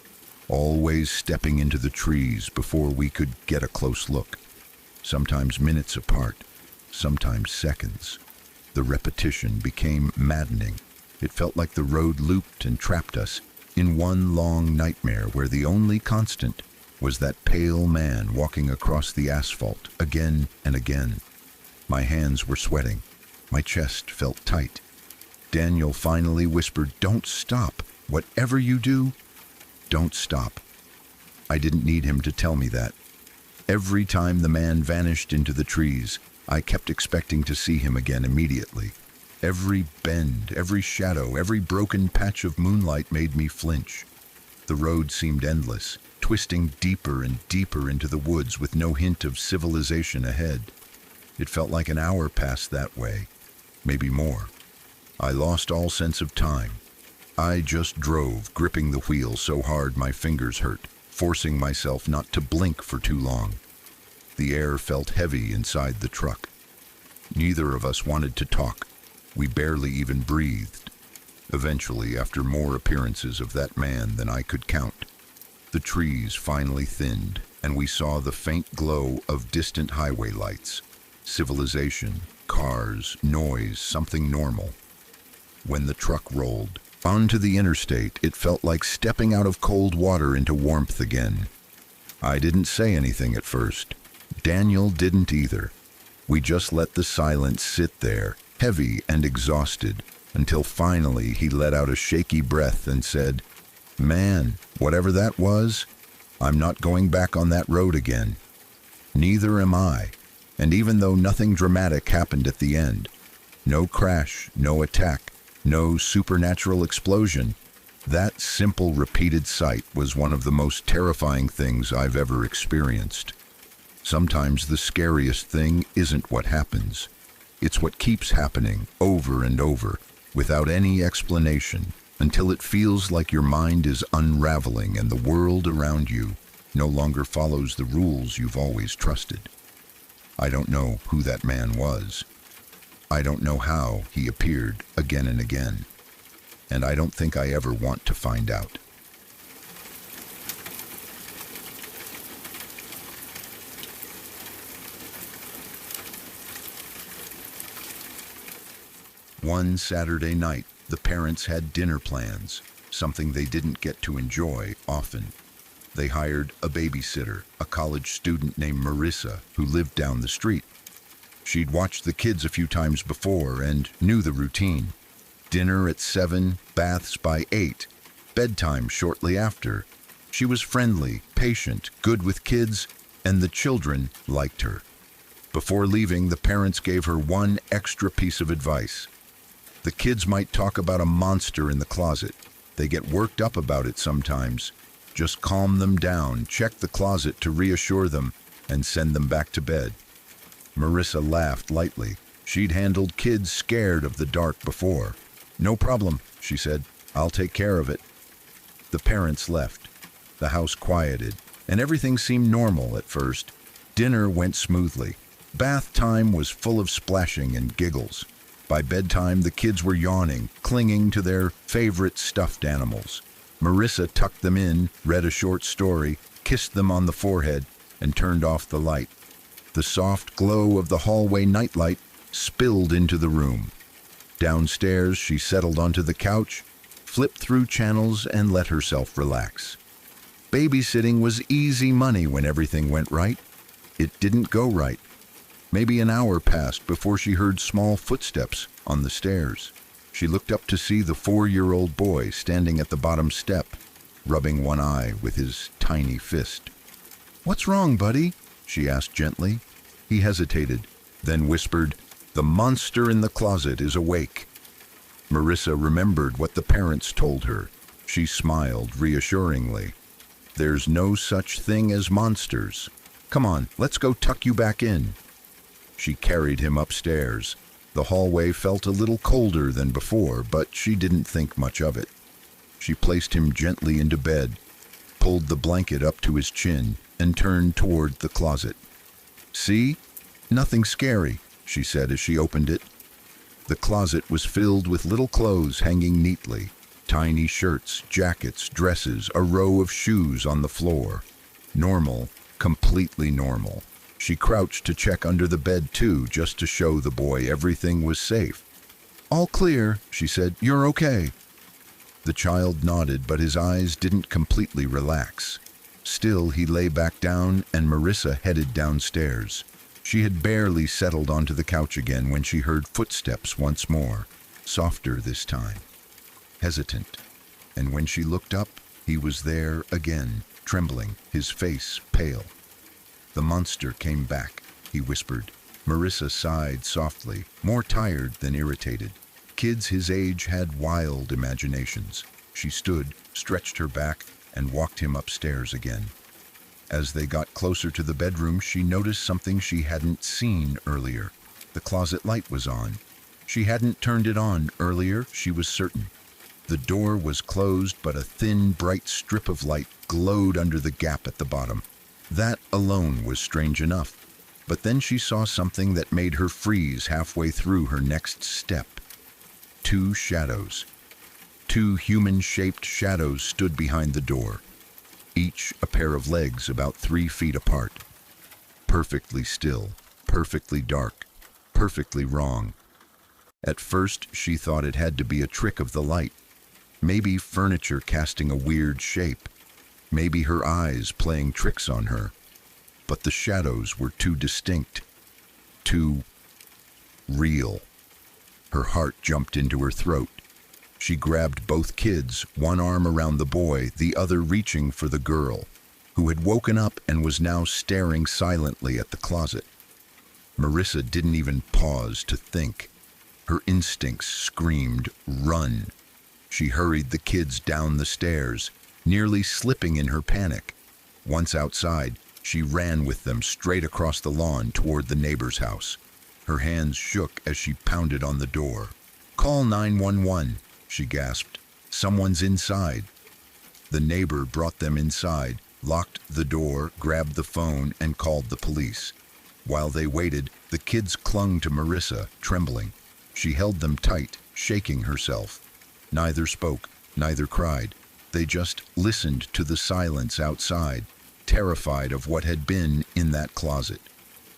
always stepping into the trees before we could get a close look. Sometimes minutes apart, sometimes seconds. The repetition became maddening. It felt like the road looped and trapped us in one long nightmare where the only constant was that pale man walking across the asphalt again and again. My hands were sweating. My chest felt tight. Daniel finally whispered, "Don't stop. Whatever you do, don't stop." I didn't need him to tell me that. Every time the man vanished into the trees, I kept expecting to see him again immediately. Every bend, every shadow, every broken patch of moonlight made me flinch. The road seemed endless, twisting deeper and deeper into the woods with no hint of civilization ahead. It felt like an hour passed that way, maybe more. I lost all sense of time. I just drove, gripping the wheel so hard my fingers hurt, forcing myself not to blink for too long. The air felt heavy inside the truck. Neither of us wanted to talk. We barely even breathed. Eventually, after more appearances of that man than I could count, the trees finally thinned, and we saw the faint glow of distant highway lights. Civilization, cars, noise, something normal. When the truck rolled onto the interstate, it felt like stepping out of cold water into warmth again. I didn't say anything at first. Daniel didn't either. We just let the silence sit there, heavy and exhausted, until finally he let out a shaky breath and said, "Man, whatever that was, I'm not going back on that road again." Neither am I. And even though nothing dramatic happened at the end, no crash, no attack, no supernatural explosion, that simple repeated sight was one of the most terrifying things I've ever experienced. Sometimes the scariest thing isn't what happens. It's what keeps happening over and over, without any explanation, until it feels like your mind is unraveling and the world around you no longer follows the rules you've always trusted. I don't know who that man was. I don't know how he appeared again and again. And I don't think I ever want to find out. One Saturday night, the parents had dinner plans, something they didn't get to enjoy often. They hired a babysitter, a college student named Marissa, who lived down the street. She'd watched the kids a few times before and knew the routine. Dinner at 7, baths by 8, bedtime shortly after. She was friendly, patient, good with kids, and the children liked her. Before leaving, the parents gave her one extra piece of advice. The kids might talk about a monster in the closet. They get worked up about it sometimes. Just calm them down, check the closet to reassure them, and send them back to bed. Marissa laughed lightly. She'd handled kids scared of the dark before. "No problem," she said. "I'll take care of it." The parents left. The house quieted, and everything seemed normal at first. Dinner went smoothly. Bath time was full of splashing and giggles. By bedtime, the kids were yawning, clinging to their favorite stuffed animals. Marissa tucked them in, read a short story, kissed them on the forehead, and turned off the light. The soft glow of the hallway nightlight spilled into the room. Downstairs, she settled onto the couch, flipped through channels, and let herself relax. Babysitting was easy money when everything went right. It didn't go right. Maybe an hour passed before she heard small footsteps on the stairs. She looked up to see the 4-year-old boy standing at the bottom step, rubbing one eye with his tiny fist. "What's wrong, buddy?" she asked gently. He hesitated, then whispered, "The monster in the closet is awake." Marissa remembered what the parents told her. She smiled reassuringly. "There's no such thing as monsters. Come on, let's go tuck you back in." She carried him upstairs. The hallway felt a little colder than before, but she didn't think much of it. She placed him gently into bed, pulled the blanket up to his chin, and turned toward the closet. "See? Nothing scary," she said as she opened it. The closet was filled with little clothes hanging neatly. Tiny shirts, jackets, dresses, a row of shoes on the floor. Normal, completely normal. She crouched to check under the bed too, just to show the boy everything was safe. "All clear," she said. "You're okay." The child nodded, but his eyes didn't completely relax. Still, he lay back down, and Marissa headed downstairs. She had barely settled onto the couch again when she heard footsteps once more, softer this time, hesitant. And when she looked up, he was there again, trembling, his face pale. "The monster came back," he whispered. Marissa sighed softly, more tired than irritated. Kids his age had wild imaginations. She stood, stretched her back, and walked him upstairs again. As they got closer to the bedroom, she noticed something she hadn't seen earlier. The closet light was on. She hadn't turned it on earlier, she was certain. The door was closed, but a thin, bright strip of light glowed under the gap at the bottom. That alone was strange enough. But then she saw something that made her freeze halfway through her next step. 2 shadows. 2 human-shaped shadows stood behind the door, each a pair of legs about 3 feet apart. Perfectly still, perfectly dark, perfectly wrong. At first, she thought it had to be a trick of the light. Maybe furniture casting a weird shape. Maybe her eyes playing tricks on her. But the shadows were too distinct, too real. Her heart jumped into her throat. She grabbed both kids, one arm around the boy, the other reaching for the girl, who had woken up and was now staring silently at the closet. Marissa didn't even pause to think. Her instincts screamed, "Run!" She hurried the kids down the stairs, nearly slipping in her panic. Once outside, she ran with them straight across the lawn toward the neighbor's house. Her hands shook as she pounded on the door. "Call 911, she gasped. "Someone's inside." The neighbor brought them inside, locked the door, grabbed the phone, and called the police. While they waited, the kids clung to Marissa, trembling. She held them tight, shaking herself. Neither spoke, neither cried. They just listened to the silence outside, terrified of what had been in that closet.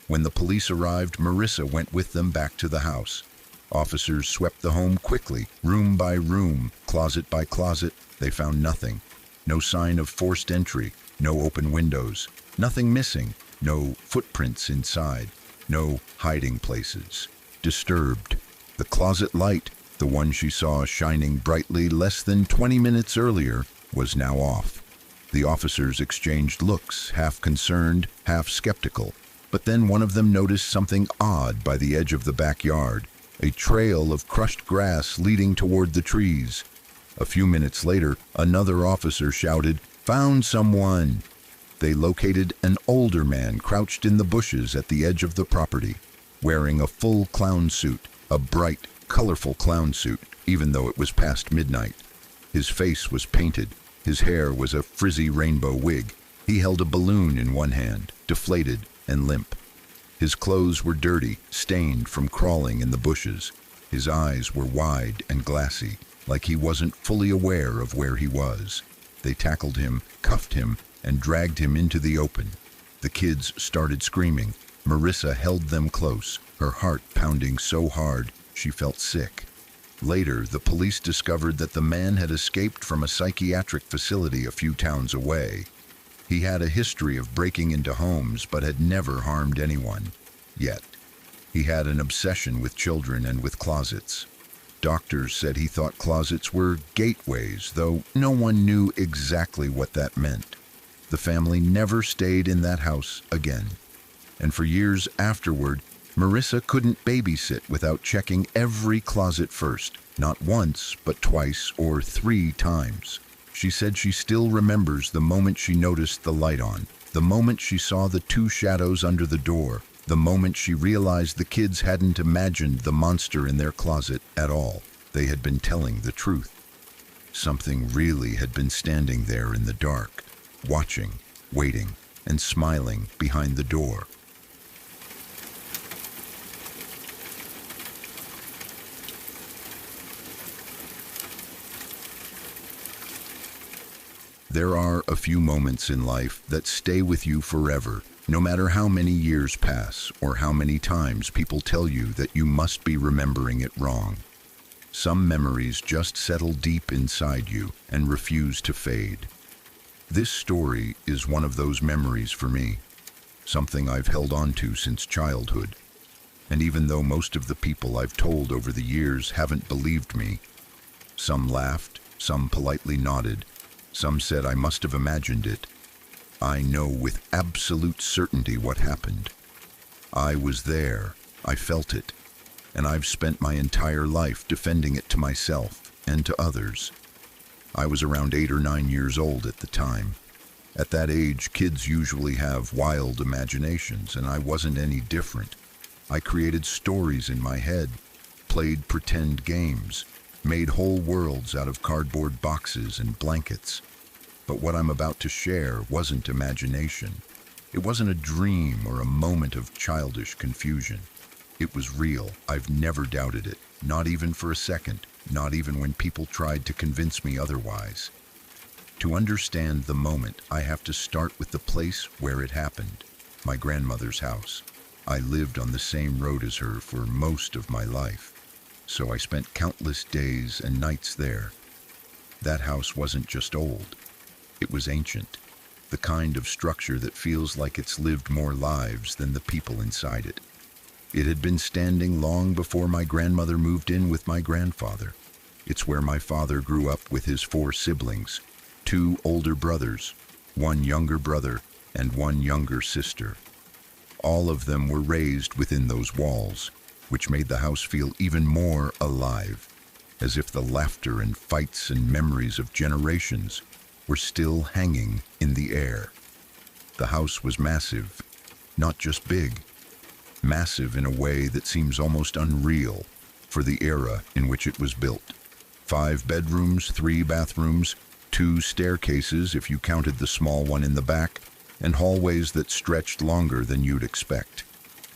When the police arrived, Marissa went with them back to the house. Officers swept the home quickly, room by room, closet by closet. They found nothing. No sign of forced entry, no open windows, nothing missing, no footprints inside, no hiding places. Disturbed. The closet light, the one she saw shining brightly less than 20 minutes earlier, was now off. The officers exchanged looks, half concerned, half skeptical. But then one of them noticed something odd by the edge of the backyard, a trail of crushed grass leading toward the trees. A few minutes later, another officer shouted, "Found someone!" They located an older man crouched in the bushes at the edge of the property, wearing a full clown suit, a bright, colorful clown suit, even though it was past midnight. His face was painted. His hair was a frizzy rainbow wig. He held a balloon in one hand, deflated and limp. His clothes were dirty, stained from crawling in the bushes. His eyes were wide and glassy, like he wasn't fully aware of where he was. They tackled him, cuffed him, and dragged him into the open. The kids started screaming. Marissa held them close, her heart pounding so hard she felt sick. Later, the police discovered that the man had escaped from a psychiatric facility a few towns away. He had a history of breaking into homes but had never harmed anyone. Yet, he had an obsession with children and with closets. Doctors said he thought closets were gateways, though no one knew exactly what that meant. The family never stayed in that house again. And for years afterward, Marissa couldn't babysit without checking every closet first, not once, but twice or 3 times. She said she still remembers the moment she noticed the light on, the moment she saw the 2 shadows under the door, the moment she realized the kids hadn't imagined the monster in their closet at all. They had been telling the truth. Something really had been standing there in the dark, watching, waiting, and smiling behind the door. There are a few moments in life that stay with you forever, no matter how many years pass or how many times people tell you that you must be remembering it wrong. Some memories just settle deep inside you and refuse to fade. This story is one of those memories for me, something I've held on to since childhood. And even though most of the people I've told over the years haven't believed me, some laughed, some politely nodded, some said I must have imagined it, I know with absolute certainty what happened. I was there, I felt it, and I've spent my entire life defending it to myself and to others. I was around 8 or 9 years old at the time. At that age, kids usually have wild imaginations, and I wasn't any different. I created stories in my head, played pretend games, made whole worlds out of cardboard boxes and blankets. But what I'm about to share wasn't imagination. It wasn't a dream or a moment of childish confusion. It was real. I've never doubted it, not even for a second, not even when people tried to convince me otherwise. To understand the moment, I have to start with the place where it happened, my grandmother's house. I lived on the same road as her for most of my life, so I spent countless days and nights there. That house wasn't just old. It was ancient, the kind of structure that feels like it's lived more lives than the people inside it. It had been standing long before my grandmother moved in with my grandfather. It's where my father grew up with his 4 siblings, 2 older brothers, 1 younger brother, and 1 younger sister. All of them were raised within those walls, which made the house feel even more alive, as if the laughter and fights and memories of generations were still hanging in the air. The house was massive, not just big, massive in a way that seems almost unreal for the era in which it was built. 5 bedrooms, 3 bathrooms, 2 staircases if you counted the small one in the back, and hallways that stretched longer than you'd expect.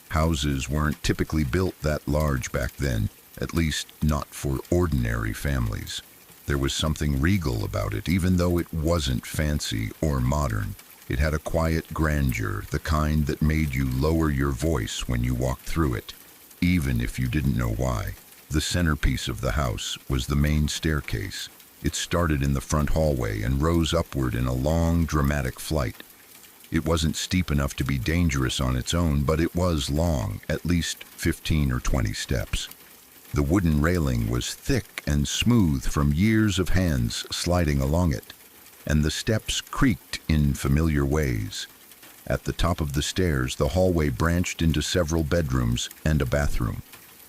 Houses weren't typically built that large back then, at least not for ordinary families. There was something regal about it, even though it wasn't fancy or modern. It had a quiet grandeur, the kind that made you lower your voice when you walked through it, even if you didn't know why. The centerpiece of the house was the main staircase. It started in the front hallway and rose upward in a long, dramatic flight. It wasn't steep enough to be dangerous on its own, but it was long, at least 15 or 20 steps. The wooden railing was thick and smooth from years of hands sliding along it, and the steps creaked in familiar ways. At the top of the stairs, the hallway branched into several bedrooms and a bathroom.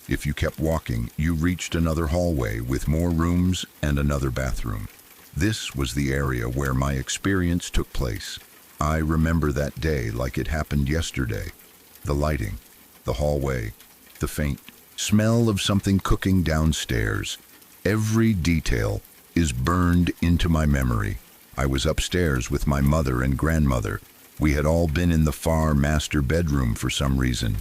If you kept walking, you reached another hallway with more rooms and another bathroom. This was the area where my experience took place. I remember that day like it happened yesterday. The lighting, the hallway, the faint smell of something cooking downstairs. Every detail is burned into my memory. I was upstairs with my mother and grandmother. We had all been in the far master bedroom for some reason.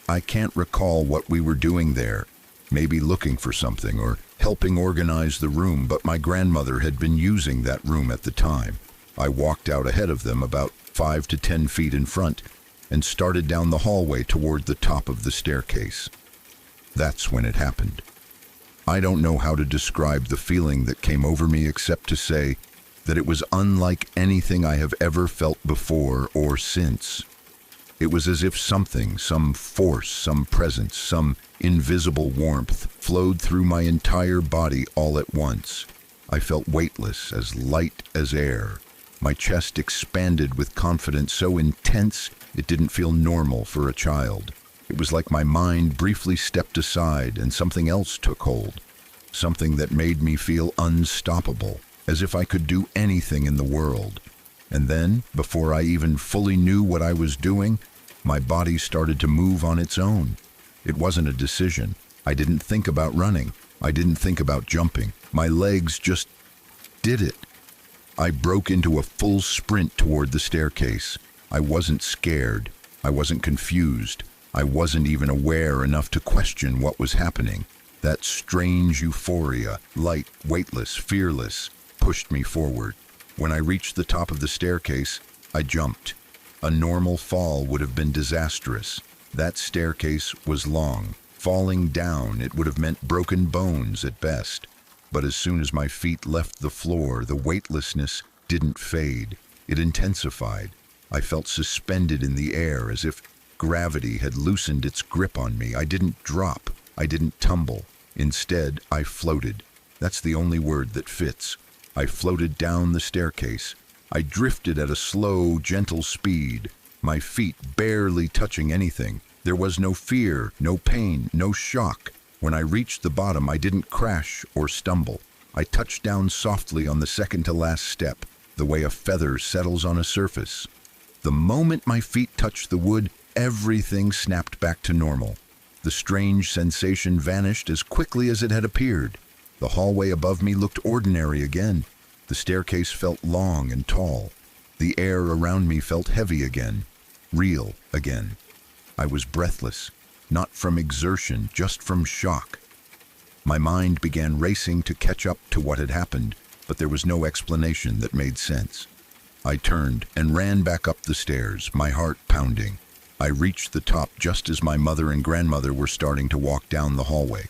I can't recall what we were doing there, maybe looking for something or helping organize the room, but my grandmother had been using that room at the time. I walked out ahead of them about 5 to 10 feet in front and started down the hallway toward the top of the staircase. That's when it happened. I don't know how to describe the feeling that came over me except to say that it was unlike anything I have ever felt before or since. It was as if something, some force, some presence, some invisible warmth flowed through my entire body all at once. I felt weightless, as light as air. My chest expanded with confidence so intense it didn't feel normal for a child. It was like my mind briefly stepped aside and something else took hold. Something that made me feel unstoppable, as if I could do anything in the world. And then, before I even fully knew what I was doing, my body started to move on its own. It wasn't a decision. I didn't think about running. I didn't think about jumping. My legs just did it. I broke into a full sprint toward the staircase. I wasn't scared. I wasn't confused. I wasn't even aware enough to question what was happening. That strange euphoria, light, weightless, fearless, pushed me forward. When I reached the top of the staircase, I jumped. A normal fall would have been disastrous. That staircase was long. Falling down, it would have meant broken bones at best. But as soon as my feet left the floor, the weightlessness didn't fade. It intensified. I felt suspended in the air as if gravity had loosened its grip on me. I didn't drop. I didn't tumble. Instead, I floated. That's the only word that fits. I floated down the staircase. I drifted at a slow, gentle speed, my feet barely touching anything. There was no fear, no pain, no shock. When I reached the bottom, I didn't crash or stumble. I touched down softly on the second-to-last step, the way a feather settles on a surface. The moment my feet touched the wood, everything snapped back to normal. The strange sensation vanished as quickly as it had appeared. The hallway above me looked ordinary again. The staircase felt long and tall. The air around me felt heavy again, real again. I was breathless, not from exertion, just from shock. My mind began racing to catch up to what had happened, but there was no explanation that made sense. I turned and ran back up the stairs, my heart pounding. I reached the top just as my mother and grandmother were starting to walk down the hallway.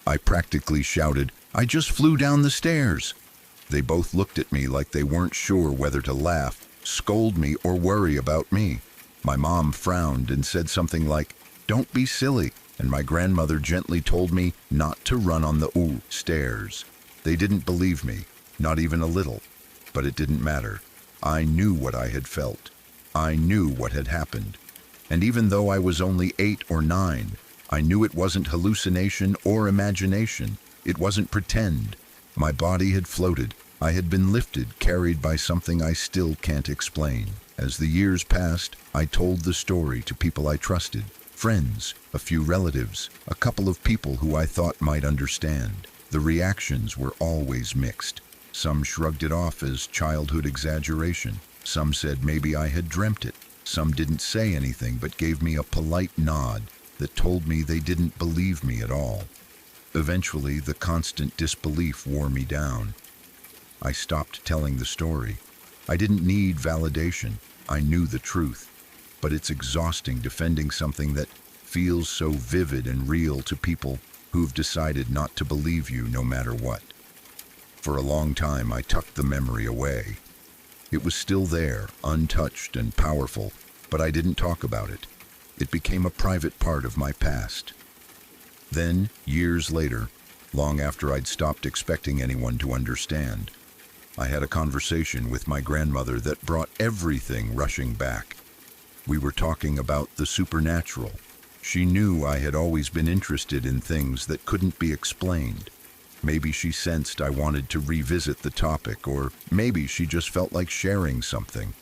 I practically shouted, "I just flew down the stairs." They both looked at me like they weren't sure whether to laugh, scold me, or worry about me. My mom frowned and said something like, "Don't be silly," and my grandmother gently told me not to run on the stairs. They didn't believe me, not even a little, but it didn't matter. I knew what I had felt. I knew what had happened. And even though I was only 8 or 9, I knew it wasn't hallucination or imagination. It wasn't pretend. My body had floated. I had been lifted, carried by something I still can't explain. As the years passed, I told the story to people I trusted, friends, a few relatives, a couple of people who I thought might understand. The reactions were always mixed. Some shrugged it off as childhood exaggeration. Some said maybe I had dreamt it. Some didn't say anything but gave me a polite nod that told me they didn't believe me at all. Eventually, the constant disbelief wore me down. I stopped telling the story. I didn't need validation. I knew the truth. But it's exhausting defending something that feels so vivid and real to people who've decided not to believe you no matter what. For a long time, I tucked the memory away. It was still there, untouched and powerful, but I didn't talk about it. It became a private part of my past. Then, years later, long after I'd stopped expecting anyone to understand, I had a conversation with my grandmother that brought everything rushing back. We were talking about the supernatural. She knew I had always been interested in things that couldn't be explained. Maybe she sensed I wanted to revisit the topic, or maybe she just felt like sharing something.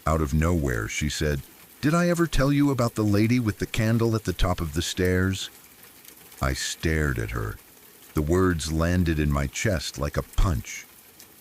Out of nowhere, she said, "Did I ever tell you about the lady with the candle at the top of the stairs?" I stared at her. The words landed in my chest like a punch.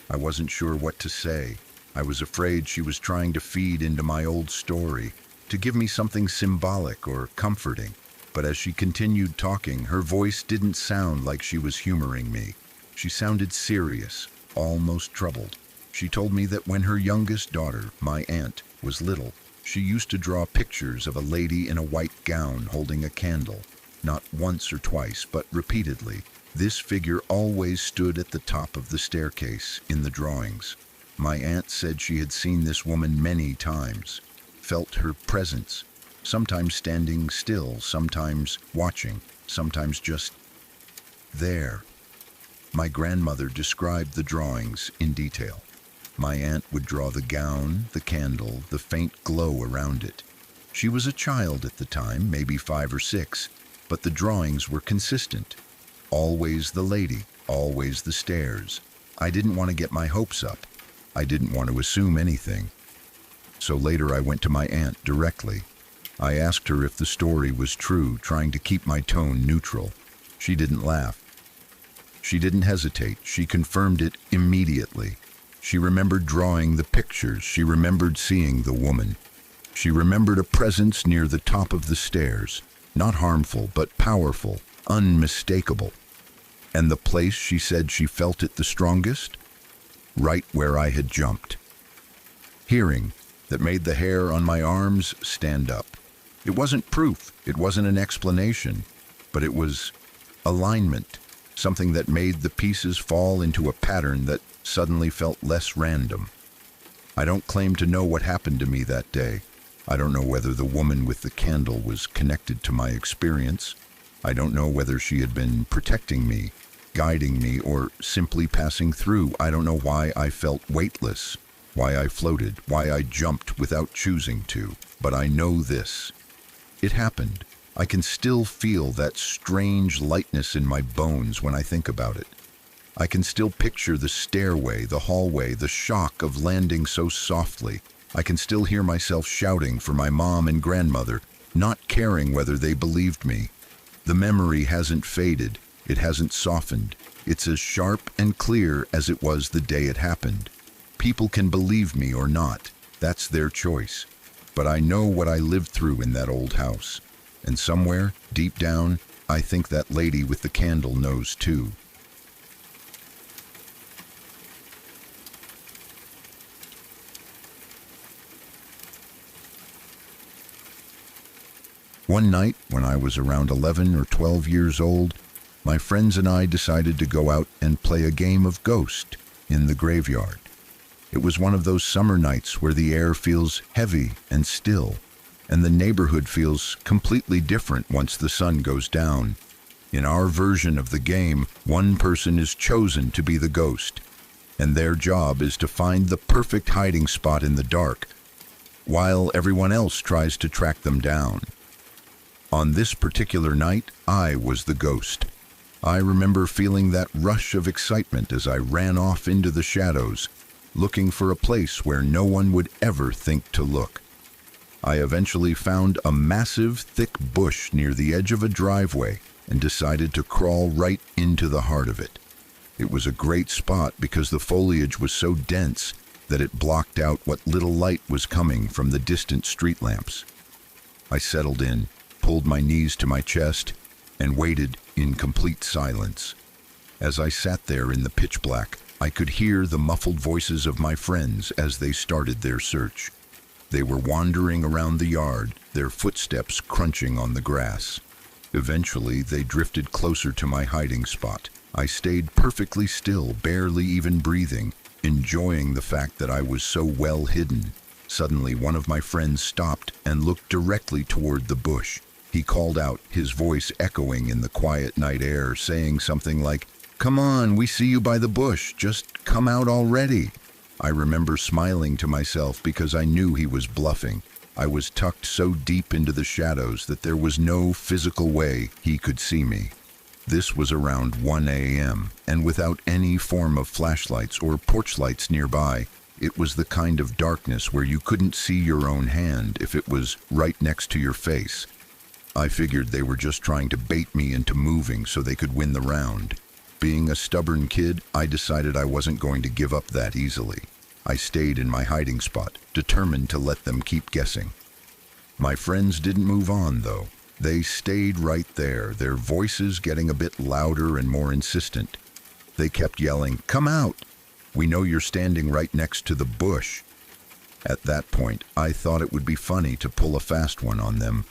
I wasn't sure what to say. I was afraid she was trying to feed into my old story, to give me something symbolic or comforting. But as she continued talking, her voice didn't sound like she was humoring me. She sounded serious, almost troubled. She told me that when her youngest daughter, my aunt, was little, she used to draw pictures of a lady in a white gown holding a candle. Not once or twice, but repeatedly. This figure always stood at the top of the staircase in the drawings. My aunt said she had seen this woman many times, felt her presence, sometimes standing still, sometimes watching, sometimes just there. My grandmother described the drawings in detail. My aunt would draw the gown, the candle, the faint glow around it. She was a child at the time, maybe 5 or 6, but the drawings were consistent. Always the lady, always the stairs. I didn't want to get my hopes up. I didn't want to assume anything. So later I went to my aunt directly. I asked her if the story was true, trying to keep my tone neutral. She didn't laugh. She didn't hesitate. She confirmed it immediately. She remembered drawing the pictures. She remembered seeing the woman. She remembered a presence near the top of the stairs. Not harmful, but powerful, unmistakable. And the place she said she felt it the strongest? Right where I had jumped. Hearing that made the hair on my arms stand up. It wasn't proof, it wasn't an explanation, but it was alignment, something that made the pieces fall into a pattern that suddenly felt less random. I don't claim to know what happened to me that day. I don't know whether the woman with the candle was connected to my experience. I don't know whether she had been protecting me, guiding me, or simply passing through. I don't know why I felt weightless, why I floated, why I jumped without choosing to. But I know this. It happened. I can still feel that strange lightness in my bones when I think about it. I can still picture the stairway, the hallway, the shock of landing so softly. I can still hear myself shouting for my mom and grandmother, not caring whether they believed me. The memory hasn't faded. It hasn't softened. It's as sharp and clear as it was the day it happened. People can believe me or not. That's their choice. But I know what I lived through in that old house. And somewhere, deep down, I think that lady with the candle knows too. One night, when I was around 11 or 12 years old, my friends and I decided to go out and play a game of Ghost in the graveyard. It was one of those summer nights where the air feels heavy and still, and the neighborhood feels completely different once the sun goes down. In our version of the game, one person is chosen to be the ghost, and their job is to find the perfect hiding spot in the dark, while everyone else tries to track them down. On this particular night, I was the ghost. I remember feeling that rush of excitement as I ran off into the shadows, looking for a place where no one would ever think to look. I eventually found a massive, thick bush near the edge of a driveway and decided to crawl right into the heart of it. It was a great spot because the foliage was so dense that it blocked out what little light was coming from the distant street lamps. I settled in, pulled my knees to my chest, and waited in complete silence. As I sat there in the pitch black, I could hear the muffled voices of my friends as they started their search. They were wandering around the yard, their footsteps crunching on the grass. Eventually, they drifted closer to my hiding spot. I stayed perfectly still, barely even breathing, enjoying the fact that I was so well hidden. Suddenly, one of my friends stopped and looked directly toward the bush. He called out, his voice echoing in the quiet night air, saying something like, "Come on, we see you by the bush. Just come out already." I remember smiling to myself because I knew he was bluffing. I was tucked so deep into the shadows that there was no physical way he could see me. This was around 1 a.m., and without any form of flashlights or porch lights nearby, it was the kind of darkness where you couldn't see your own hand if it was right next to your face. I figured they were just trying to bait me into moving so they could win the round. Being a stubborn kid, I decided I wasn't going to give up that easily. I stayed in my hiding spot, determined to let them keep guessing. My friends didn't move on, though. They stayed right there, their voices getting a bit louder and more insistent. They kept yelling, "Come out! We know you're standing right next to the bush." At that point, I thought it would be funny to pull a fast one on them.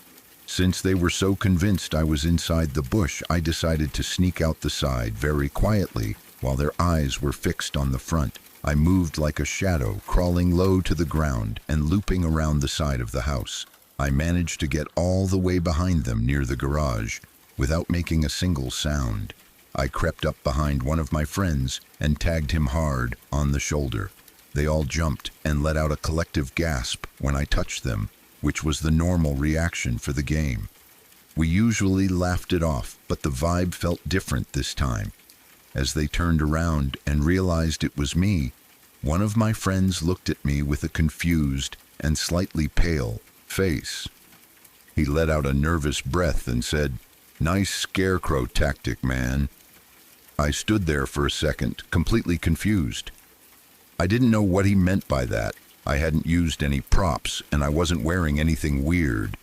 Since they were so convinced I was inside the bush, I decided to sneak out the side very quietly while their eyes were fixed on the front. I moved like a shadow, crawling low to the ground and looping around the side of the house. I managed to get all the way behind them near the garage without making a single sound. I crept up behind one of my friends and tagged him hard on the shoulder. They all jumped and let out a collective gasp when I touched them, which was the normal reaction for the game. We usually laughed it off, but the vibe felt different this time. As they turned around and realized it was me, one of my friends looked at me with a confused and slightly pale face. He let out a nervous breath and said, "Nice scarecrow tactic, man." I stood there for a second, completely confused. I didn't know what he meant by that. I hadn't used any props, and I wasn't wearing anything weird.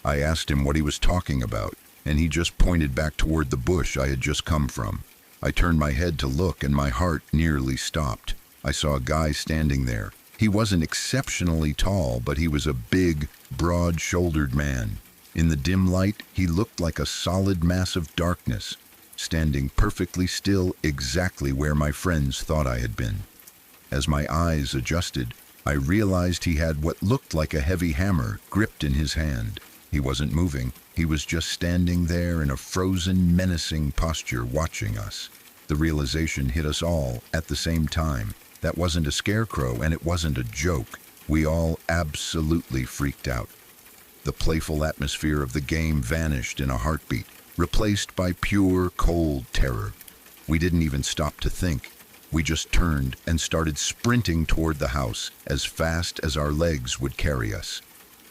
I asked him what he was talking about, and he just pointed back toward the bush I had just come from. I turned my head to look, and my heart nearly stopped. I saw a guy standing there. He wasn't exceptionally tall, but he was a big, broad-shouldered man. In the dim light, he looked like a solid mass of darkness, standing perfectly still exactly where my friends thought I had been. As my eyes adjusted, I realized he had what looked like a heavy hammer gripped in his hand. He wasn't moving. He was just standing there in a frozen, menacing posture watching us. The realization hit us all at the same time. That wasn't a scarecrow, and it wasn't a joke. We all absolutely freaked out. The playful atmosphere of the game vanished in a heartbeat, replaced by pure, cold terror. We didn't even stop to think. We just turned and started sprinting toward the house as fast as our legs would carry us.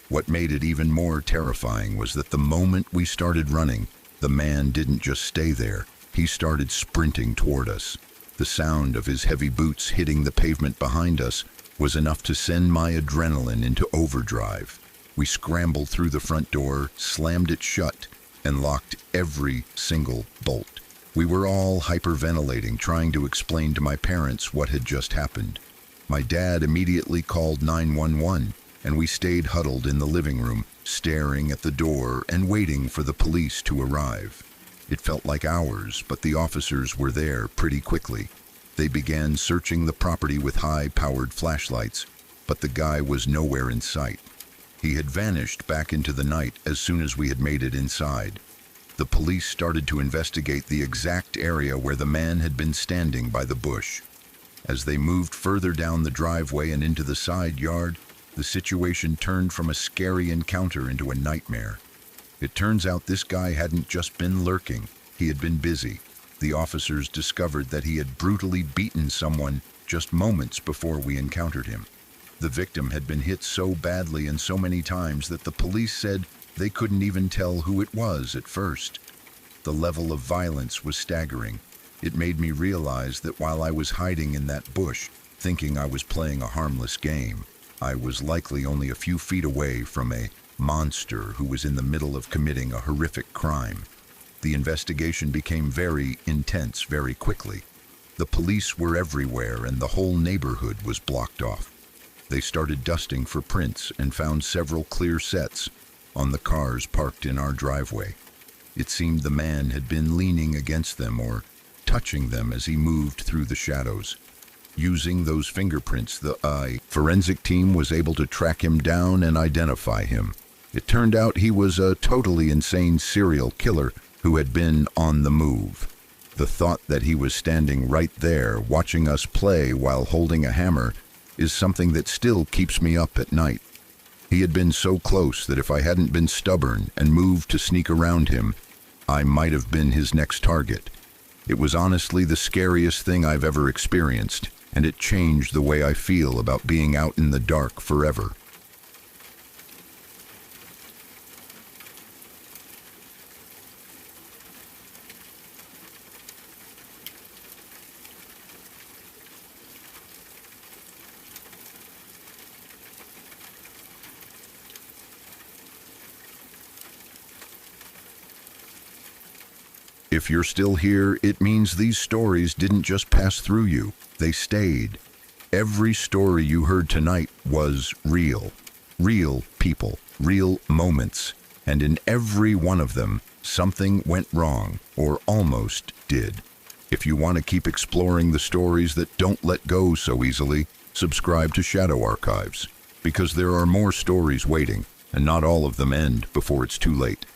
What made it even more terrifying was that the moment we started running, the man didn't just stay there. He started sprinting toward us. The sound of his heavy boots hitting the pavement behind us was enough to send my adrenaline into overdrive. We scrambled through the front door, slammed it shut, and locked every single bolt. We were all hyperventilating, trying to explain to my parents what had just happened. My dad immediately called 911, and we stayed huddled in the living room, staring at the door and waiting for the police to arrive. It felt like hours, but the officers were there pretty quickly. They began searching the property with high-powered flashlights, but the guy was nowhere in sight. He had vanished back into the night as soon as we had made it inside. The police started to investigate the exact area where the man had been standing by the bush. As they moved further down the driveway and into the side yard, the situation turned from a scary encounter into a nightmare. It turns out this guy hadn't just been lurking, he had been busy. The officers discovered that he had brutally beaten someone just moments before we encountered him. The victim had been hit so badly and so many times that the police said they couldn't even tell who it was at first. The level of violence was staggering. It made me realize that while I was hiding in that bush, thinking I was playing a harmless game, I was likely only a few feet away from a monster who was in the middle of committing a horrific crime. The investigation became very intense very quickly. The police were everywhere and the whole neighborhood was blocked off. They started dusting for prints and found several clear sets on the cars parked in our driveway. It seemed the man had been leaning against them or touching them as he moved through the shadows. Using those fingerprints, the forensic team was able to track him down and identify him. It turned out he was a totally insane serial killer who had been on the move. The thought that he was standing right there watching us play while holding a hammer is something that still keeps me up at night. He had been so close that if I hadn't been stubborn and moved to sneak around him, I might have been his next target. It was honestly the scariest thing I've ever experienced, and it changed the way I feel about being out in the dark forever. If you're still here, it means these stories didn't just pass through you, they stayed. Every story you heard tonight was real. Real people, real moments, and in every one of them, something went wrong, or almost did. If you want to keep exploring the stories that don't let go so easily, subscribe to Shadow Archives, because there are more stories waiting, and not all of them end before it's too late.